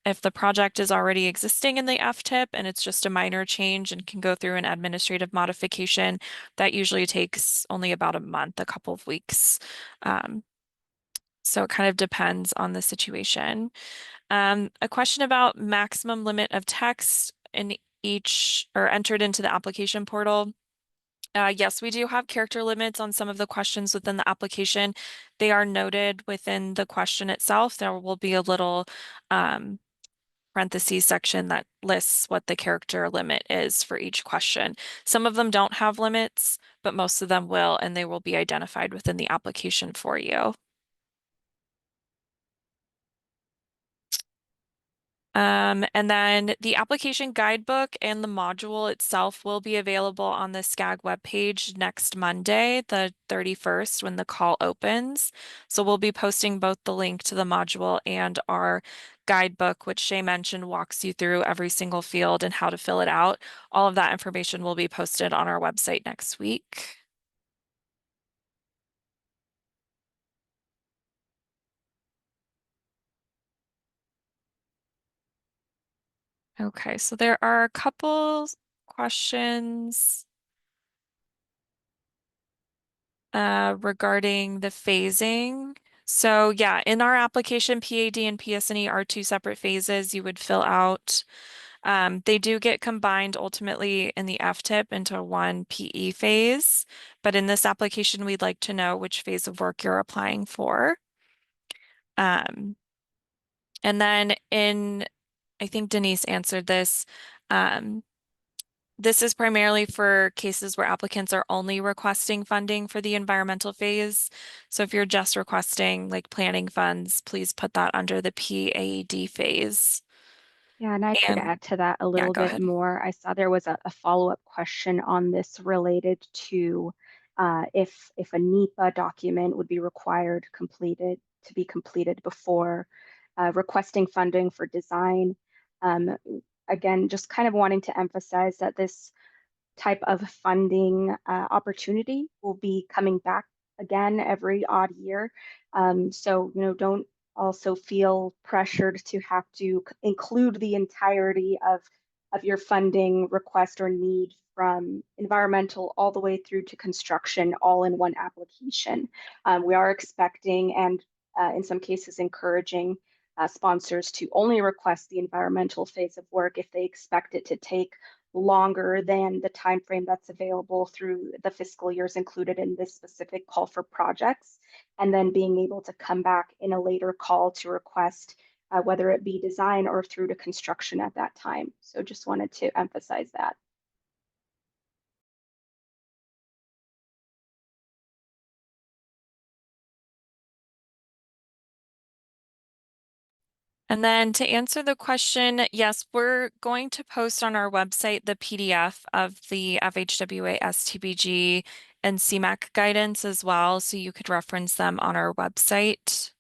S1: If the project is already existing in the FTIP and it's just a minor change and can go through an administrative modification, that usually takes only about a month, a couple of weeks. So it kind of depends on the situation. A question about maximum limit of text in each or entered into the application portal. Yes, we do have character limits on some of the questions within the application. They are noted within the question itself. There will be a little parentheses section that lists what the character limit is for each question. Some of them don't have limits, but most of them will, and they will be identified within the application for you. And then the application guidebook and the module itself will be available on the SCAG webpage next Monday, the 31st, when the call opens. So we'll be posting both the link to the module and our guidebook, which Shay mentioned walks you through every single field and how to fill it out. All of that information will be posted on our website next week. Okay, so there are a couple questions regarding the phasing. So yeah, in our application, PAD and PSNE are two separate phases you would fill out. They do get combined ultimately in the FTIP into one PE phase, but in this application, we'd like to know which phase of work you're applying for. And then I think Denise answered this. Um, this is primarily for cases where applicants are only requesting funding for the environmental phase. So if you're just requesting like planning funds, please put that under the PAD phase.
S3: Yeah, and I could
S1: And
S3: add to that a
S1: yeah,
S3: little
S1: go
S3: bit
S1: ahead.
S3: more. I saw there was a follow-up question on this related to if a NEPA document would be required to be completed before requesting funding for design. Um, Again, just kind of wanting to emphasize that this type of funding opportunity will be coming back again every odd year. So, don't also feel pressured to have to include the entirety of your funding request or need from environmental all the way through to construction, all in one application. We are expecting and in some cases encouraging sponsors to only request the environmental phase of work if they expect it to take longer than the time frame that's available through the fiscal years included in this specific call for projects, and then being able to come back in a later call to request whether it be design or through to construction at that time. So just wanted to emphasize that.
S1: And then to answer the question, yes, we're going to post on our website the PDF of the FHWA STBG and CMAQ guidance as well, so you could reference them on our website.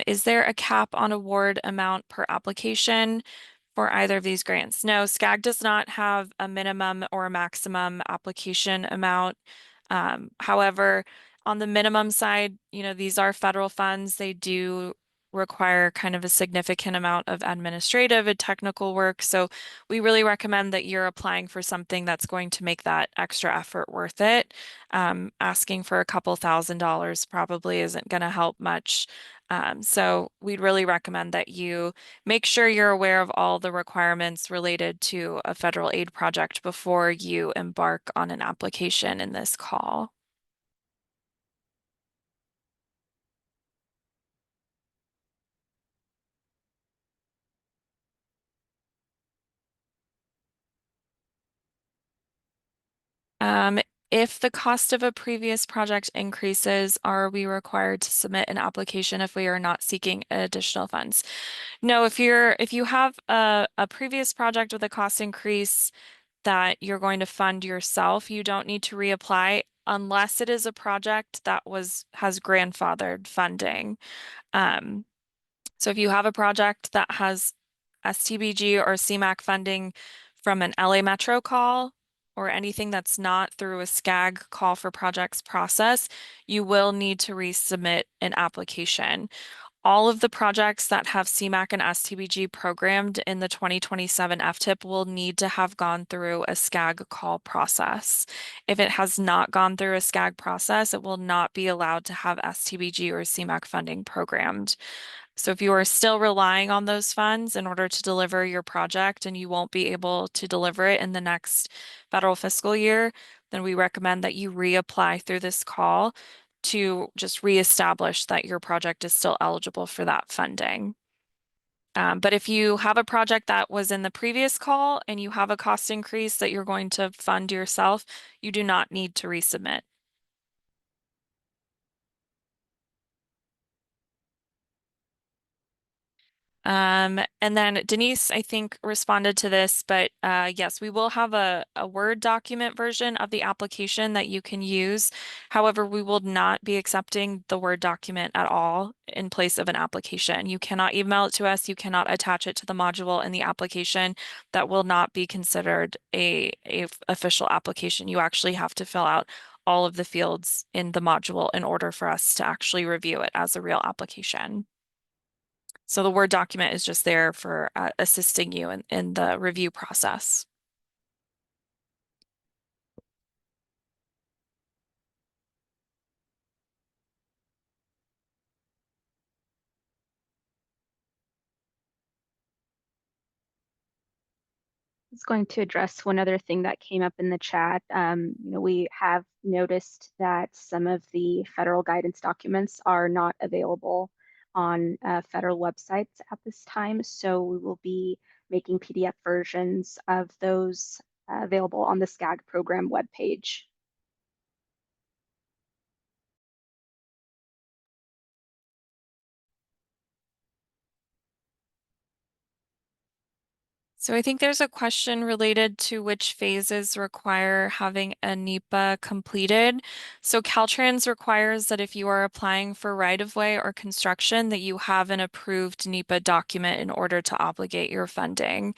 S1: Is there a cap on award amount per application for either of these grants? No, SCAG does not have a minimum or a maximum application amount. However, on the minimum side, these are federal funds. They do require kind of a significant amount of administrative and technical work. So we really recommend that you're applying for something that's going to make that extra effort worth it. Asking for a couple $1,000s probably isn't going to help much. So we'd really recommend that you make sure you're aware of all the requirements related to a federal aid project before you embark on an application in this call. Um, if the cost of a previous project increases, are we required to submit an application if we are not seeking additional funds? No, if you have a previous project with a cost increase that you're going to fund yourself, you don't need to reapply unless it is a project that has grandfathered funding. Um, so if you have a project that has STBG or CMAQ funding from an LA Metro call or anything that's not through a SCAG call for projects process, you will need to resubmit an application. All of the projects that have CMAQ and STBG programmed in the 2027 FTIP will need to have gone through a SCAG call process. If it has not gone through a SCAG process, it will not be allowed to have STBG or CMAQ funding programmed. So if you are still relying on those funds in order to deliver your project and you won't be able to deliver it in the next federal fiscal year, then we recommend that you reapply through this call to just reestablish that your project is still eligible for that funding. But if you have a project that was in the previous call and you have a cost increase that you're going to fund yourself, you do not need to resubmit. And then Denise, I think, responded to this, but yes, we will have a Word document version of the application that you can use. However, we will not be accepting the Word document at all in place of an application. You cannot email it to us. You cannot attach it to the module in the application. That will not be considered a official application. You actually have to fill out all of the fields in the module in order for us to actually review it as a real application. So the Word document is just there for assisting you in the review process.
S3: I was going to address one other thing that came up in the chat. We have noticed that some of the federal guidance documents are not available on federal websites at this time. So we will be making PDF versions of those available on the SCAG program webpage.
S1: So I think there's a question related to which phases require having a NEPA completed. So Caltrans requires that if you are applying for right-of-way or construction, that you have an approved NEPA document in order to obligate your funding.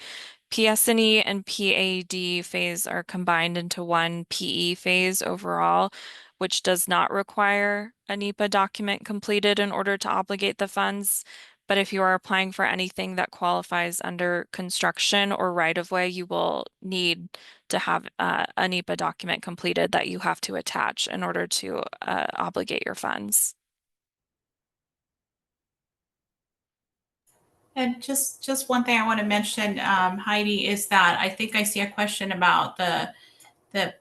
S1: PS&E and PAD phase are combined into one PE phase overall, which does not require a NEPA document completed in order to obligate the funds. But if you are applying for anything that qualifies under construction or right-of-way, you will need to have a NEPA document completed that you have to attach in order to obligate your funds.
S6: And just one thing I want to mention, Heidi, is that I think I see a question about the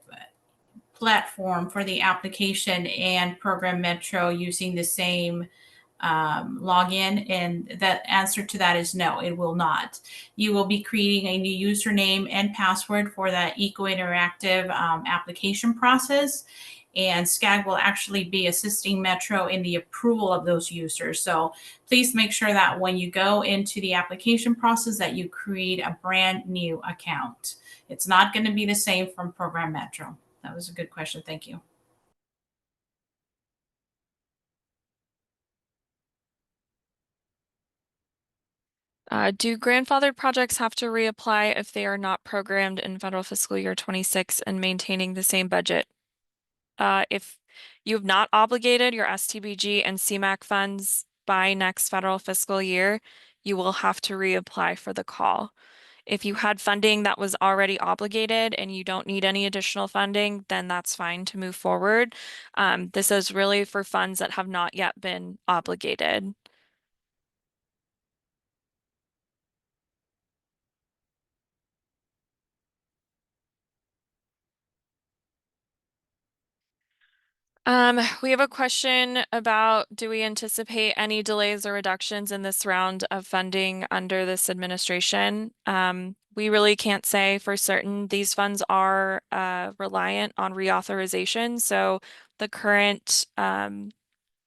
S6: platform for the application and Program Metro using the same login, and that answer to that is no, it will not. You will be creating a new username and password for that Eco Interactive application process, and SCAG will actually be assisting Metro in the approval of those users. So please make sure that when you go into the application process that you create a brand new account. It's not going to be the same from Program Metro. That was a good question. Thank you.
S1: Do grandfathered projects have to reapply if they are not programmed in federal fiscal year 26 and maintaining the same budget? If you have not obligated your STBG and CMAQ funds by next federal fiscal year, you will have to reapply for the call. If you had funding that was already obligated and you don't need any additional funding, then that's fine to move forward. This is really for funds that have not yet been obligated. We have a question about, do we anticipate any delays or reductions in this round of funding under this administration? We really can't say for certain. These funds are reliant on reauthorization. So the current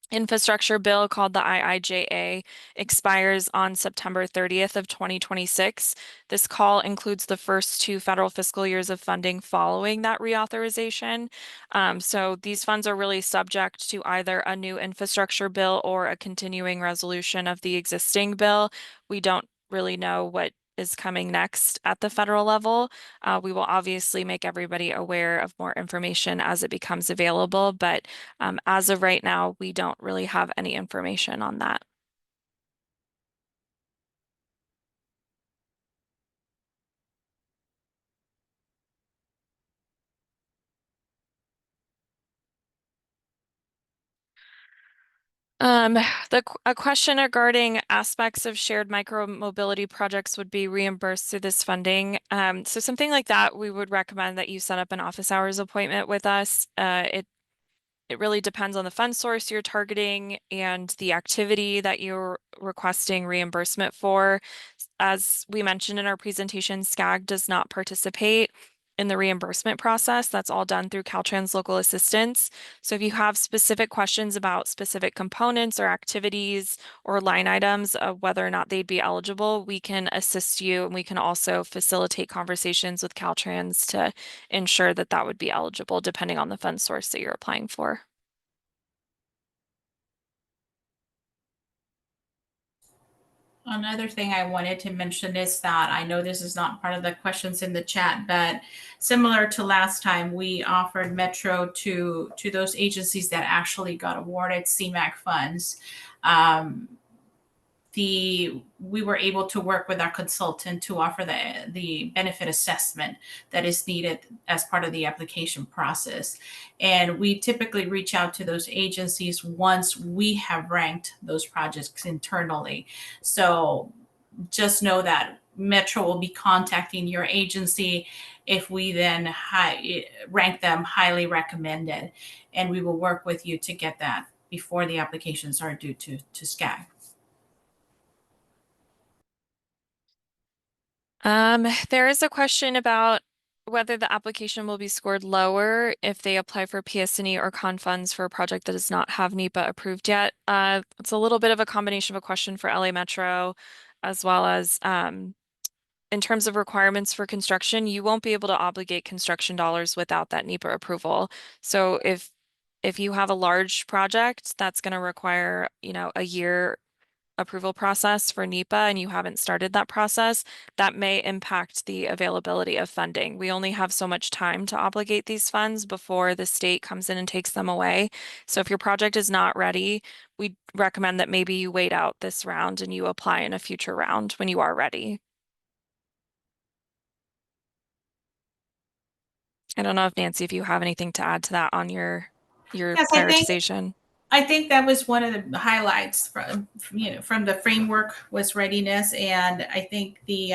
S1: infrastructure bill called the IIJA expires on September 30th of 2026. This call includes the first two federal fiscal years of funding following that reauthorization. So these funds are really subject to either a new infrastructure bill or a continuing resolution of the existing bill. We don't really know what is coming next at the federal level. We will obviously make everybody aware of more information as it becomes available, but as of right now, we don't really have any information on that. A question regarding aspects of shared micromobility projects would be reimbursed through this funding. So something like that, we would recommend that you set up an office hours appointment with us. It really depends on the fund source you're targeting and the activity that you're requesting reimbursement for. As we mentioned in our presentation, SCAG does not participate in the reimbursement process. That's all done through Caltrans local assistance. So if you have specific questions about specific components or activities or line items of whether or not they'd be eligible, we can assist you, and we can also facilitate conversations with Caltrans to ensure that that would be eligible depending on the fund source that you're applying for.
S6: Another thing I wanted to mention is that I know this is not part of the questions in the chat, but similar to last time, we offered Metro to those agencies that actually got awarded CMAQ funds. we were able to work with our consultant to offer the benefit assessment that is needed as part of the application process. And we typically reach out to those agencies once we have ranked those projects internally. So just know that Metro will be contacting your agency if we then rank them highly recommended, and we will work with you to get that before the applications are due to SCAG.
S1: There is a question about whether the application will be scored lower if they apply for PS&E or con funds for a project that does not have NEPA approved yet. It's a little bit of a combination of a question for LA Metro, as well as in terms of requirements for construction, you won't be able to obligate construction dollars without that NEPA approval. So if you have a large project that's going to require, a year approval process for NEPA and you haven't started that process, that may impact the availability of funding. We only have so much time to obligate these funds before the state comes in and takes them away. So if your project is not ready, we recommend that maybe you wait out this round and you apply in a future round when you are ready. I don't know if Nancy, if you have anything to add to that on your
S6: Yes,
S1: prioritization.
S6: I think that was one of the highlights from the framework was readiness, and I think the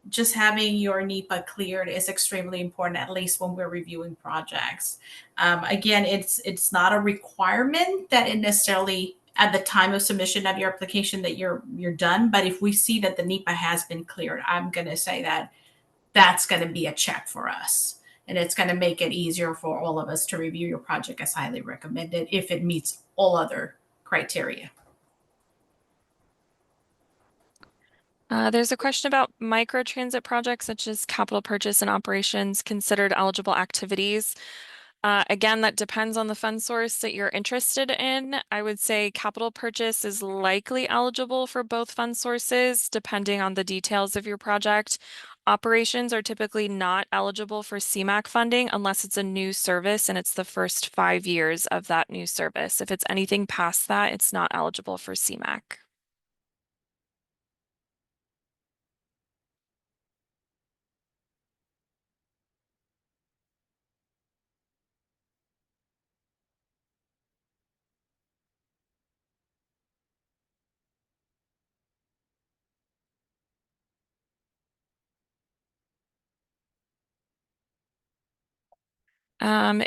S6: just having your NEPA cleared is extremely important, at least when we're reviewing projects. Again, it's not a requirement that it necessarily at the time of submission of your application that you're done, but if we see that the NEPA has been cleared, I'm going to say that that's going to be a check for us. And it's going to make it easier for all of us to review your project as highly recommended if it meets all other criteria.
S1: There's a question about microtransit projects such as capital purchase and operations considered eligible activities. Again, that depends on the fund source that you're interested in. I would say capital purchase is likely eligible for both fund sources, depending on the details of your project. Operations are typically not eligible for CMAQ funding unless it's a new service and it's the first 5 years of that new service. If it's anything past that, it's not eligible for CMAQ.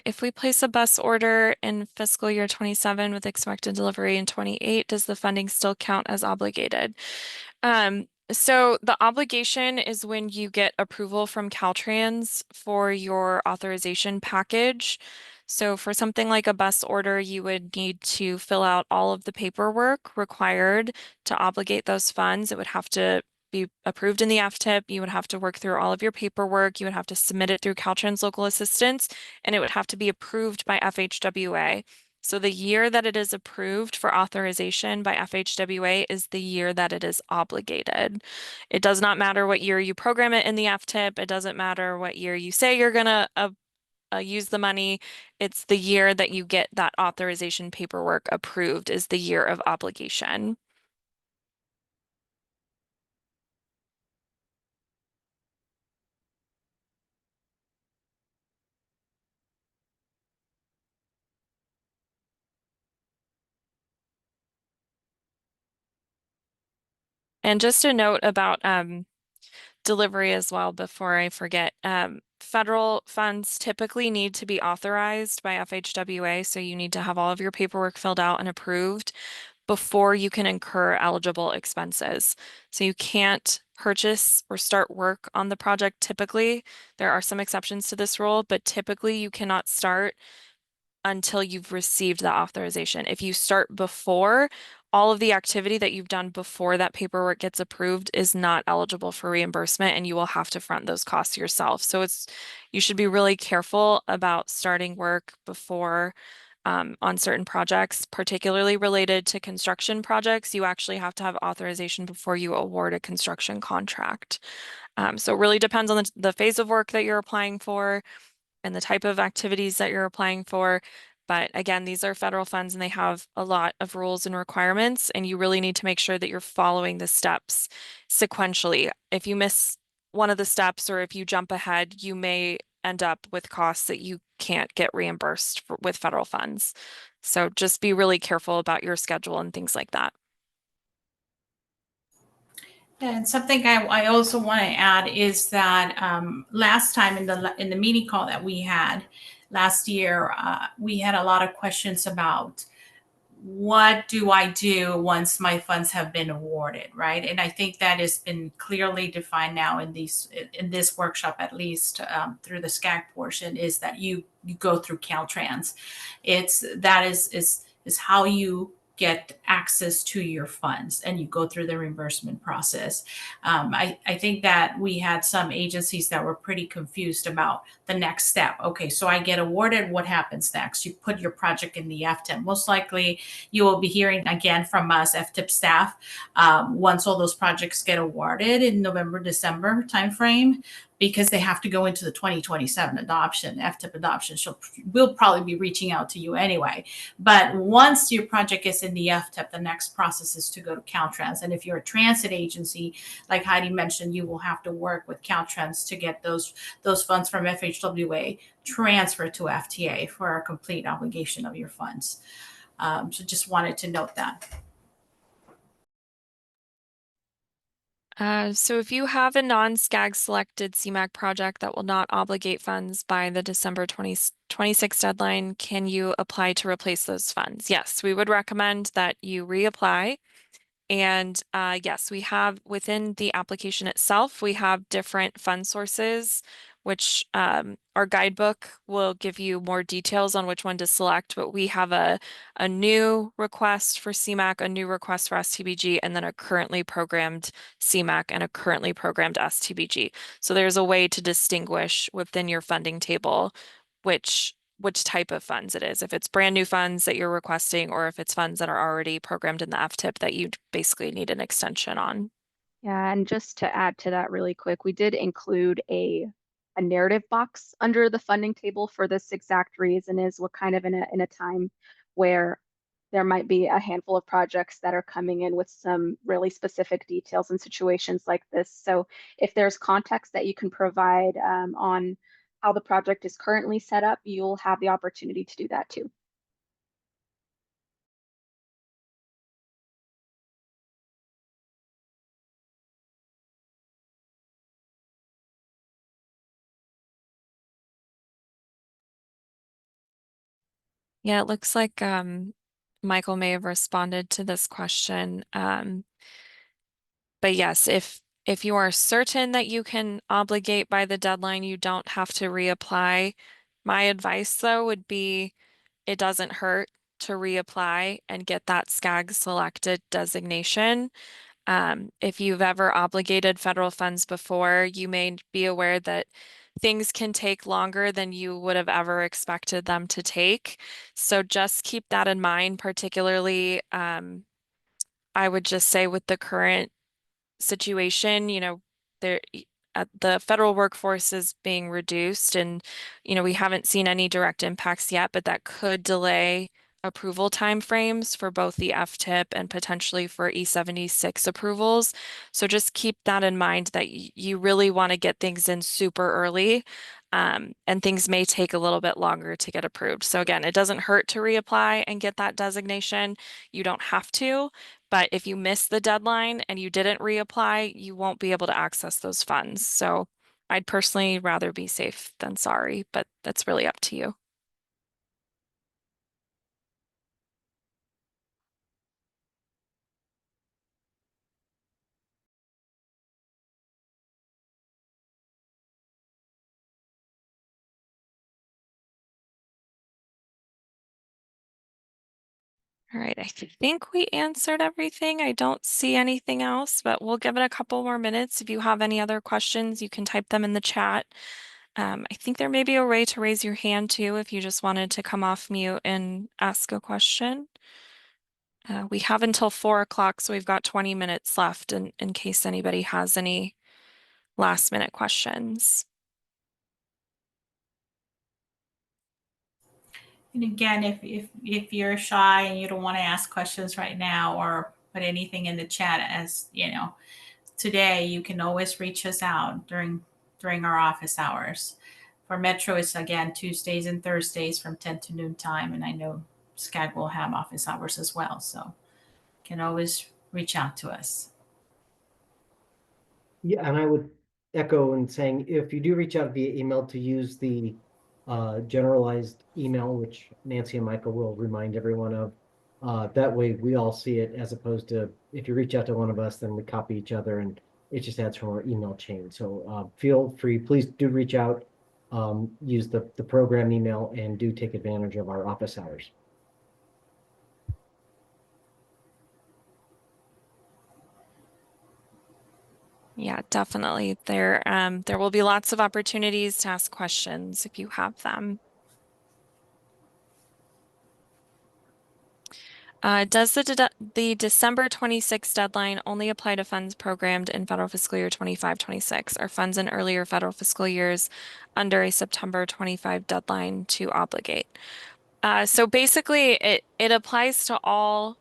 S1: If we place a bus order in fiscal year 27 with expected delivery in 28, does the funding still count as obligated? So the obligation is when you get approval from Caltrans for your authorization package. So for something like a bus order, you would need to fill out all of the paperwork required to obligate those funds. It would have to be approved in the FTIP. You would have to work through all of your paperwork. You would have to submit it through Caltrans Local Assistance, and it would have to be approved by FHWA. So the year that it is approved for authorization by FHWA is the year that it is obligated. It does not matter what year you program it in the FTIP. It doesn't matter what year you say you're going to use the money. It's the year that you get that authorization paperwork approved is the year of obligation. And just a note about delivery as well before I forget. Federal funds typically need to be authorized by FHWA, so you need to have all of your paperwork filled out and approved before you can incur eligible expenses. So you can't purchase or start work on the project typically. There are some exceptions to this rule, but typically you cannot start until you've received the authorization. If you start before, all of the activity that you've done before that paperwork gets approved is not eligible for reimbursement, and you will have to front those costs yourself. So you should be really careful about starting work before on certain projects, particularly related to construction projects. You actually have to have authorization before you award a construction contract. So it really depends on the phase of work that you're applying for and the type of activities that you're applying for. But again, these are federal funds and they have a lot of rules and requirements, and you really need to make sure that you're following the steps sequentially. If you miss one of the steps or if you jump ahead, you may end up with costs that you can't get reimbursed with federal funds. So just be really careful about your schedule and things like that.
S6: And something I also want to add is that last time in the meeting call that we had last year, we had a lot of questions about what do I do once my funds have been awarded, right? And I think that has been clearly defined now in this workshop, at least through the SCAG portion, is that you go through Caltrans. That is how you get access to your funds, and you go through the reimbursement process. I think that we had some agencies that were pretty confused about the next step. Okay, so I get awarded, what happens next? You put your project in the FTIP. Most likely you will be hearing again from us, FTIP staff, once all those projects get awarded in November, December timeframe, because they have to go into the 2027 adoption, FTIP adoption. We'll probably be reaching out to you anyway. But once your project is in the FTIP, the next process is to go to Caltrans. And if you're a transit agency, like Heidi mentioned, you will have to work with Caltrans to get those funds from FHWA transferred to FTA for a complete obligation of your funds. So just wanted to note that.
S1: So if you have a non-SCAG selected CMAQ project that will not obligate funds by the December 2026 deadline, can you apply to replace those funds? Yes, we would recommend that you reapply. And yes, we have within the application itself, we have different fund sources, which our guidebook will give you more details on which one to select. But we have a new request for CMAQ, a new request for STBG, and then a currently programmed CMAQ and a currently programmed STBG. So there's a way to distinguish within your funding table which type of funds it is, if it's brand new funds that you're requesting or if it's funds that are already programmed in the FTIP that you basically need an extension on.
S3: Yeah, and just to add to that really quick, we did include a narrative box under the funding table for this exact reason. Is we're kind of in a time where there might be a handful of projects that are coming in with some really specific details and situations like this. So if there's context that you can provide on how the project is currently set up, you'll have the opportunity to do that too.
S1: Yeah, it looks like Michael may have responded to this question. But yes, if you are certain that you can obligate by the deadline, you don't have to reapply. My advice though would be it doesn't hurt to reapply and get that SCAG selected designation. If you've ever obligated federal funds before, you may be aware that things can take longer than you would have ever expected them to take. So just keep that in mind, particularly, I would just say with the current situation, there the federal workforce is being reduced and we haven't seen any direct impacts yet, but that could delay approval timeframes for both the FTIP and potentially for E76 approvals. So just keep that in mind that you really want to get things in super early. And things may take a little bit longer to get approved. So again, it doesn't hurt to reapply and get that designation. You don't have to. But if you miss the deadline and you didn't reapply, you won't be able to access those funds. So I'd personally rather be safe than sorry, but that's really up to you. All right, I think we answered everything. I don't see anything else, but we'll give it a couple more minutes. If you have any other questions, you can type them in the chat. I think there may be a way to raise your hand too if you just wanted to come off mute and ask a question. We have until 4 o'clock, so we've got 20 minutes left in case anybody has any last minute questions.
S6: And again, if you're shy and you don't want to ask questions right now or put anything in the chat, as you know, today you can always reach us out during our office hours. For Metro, it's again Tuesdays and Thursdays from 10 to noon time, and I know SCAG will have office hours as well, so you can always reach out to us.
S2: Yeah, and I would echo in saying if you do reach out via email to use the generalized email, which Nancy and Michael will remind everyone of. That way we all see it as opposed to if you reach out to one of us, then we copy each other and it just adds from our email chain. So feel free, please do reach out, use the program email and do take advantage of our office hours.
S1: Yeah, definitely. There will be lots of opportunities to ask questions if you have them. Does the December 26 deadline only apply to funds programmed in federal fiscal year 25-26 or funds in earlier federal fiscal years under a September 25 deadline to obligate? So basically, it applies to all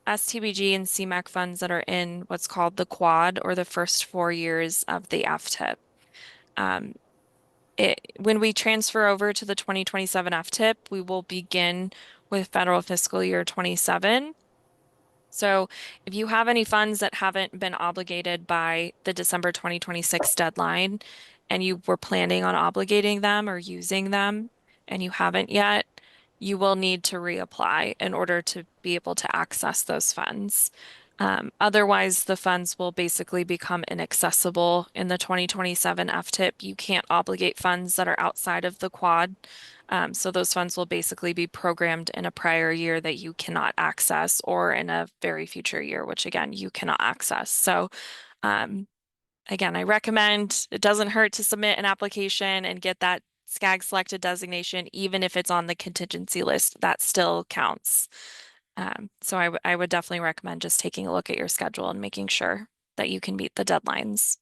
S1: STBG and CMAQ funds that are in what's called the quad or the first 4 years of the FTIP. When we transfer over to the 2027 FTIP, we will begin with federal fiscal year 27. So if you have any funds that haven't been obligated by the December 2026 deadline and you were planning on obligating them or using them and you haven't yet, you will need to reapply in order to be able to access those funds. Otherwise, the funds will basically become inaccessible in the 2027 FTIP. You can't obligate funds that are outside of the quad. So those funds will basically be programmed in a prior year that you cannot access or in a very future year, which again, you cannot access. So again, I recommend it doesn't hurt to submit an application and get that SCAG selected designation, even if it's on the contingency list, that still counts. So I would definitely recommend just taking a look at your schedule and making sure that you can meet the deadlines.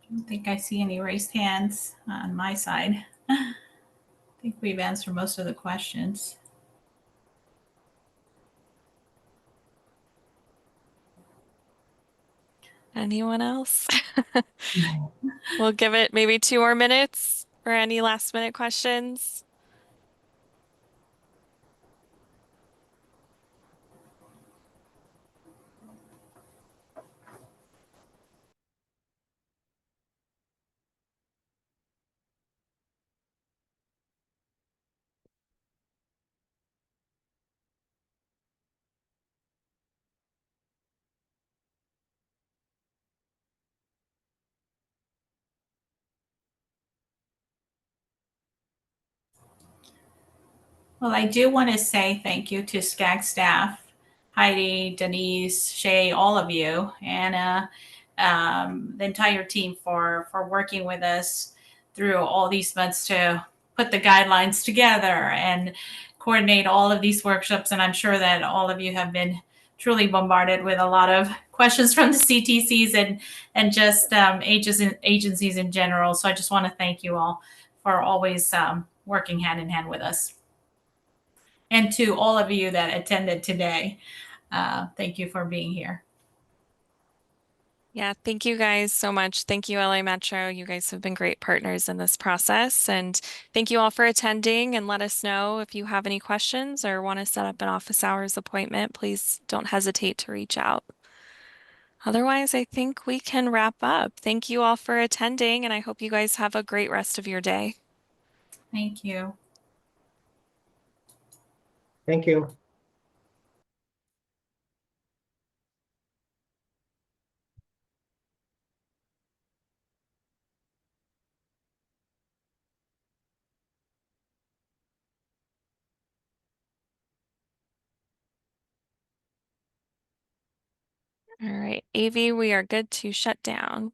S6: I don't think I see any raised hands on my side. I think we've answered most of the questions.
S1: Anyone else? We'll give it maybe 2 more minutes for any last minute questions.
S6: Well, I do want to say thank you to SCAG staff, Heidi, Denise, Shay, all of you, Anna, the entire team for working with us through all these months to put the guidelines together and coordinate all of these workshops. And I'm sure that all of you have been truly bombarded with a lot of questions from the CTCs and just agencies in general. So I just want to thank you all for always working hand in hand with us. And to all of you that attended today, thank you for being here.
S1: Yeah, thank you guys so much. Thank you, LA Metro. You guys have been great partners in this process. And thank you all for attending and let us know if you have any questions or want to set up an office hours appointment. Please don't hesitate to reach out. Otherwise, I think we can wrap up. Thank you all for attending, and I hope you guys have a great rest of your day.
S6: Thank you.
S2: Thank you.
S1: All right, AV, we are good to shut down.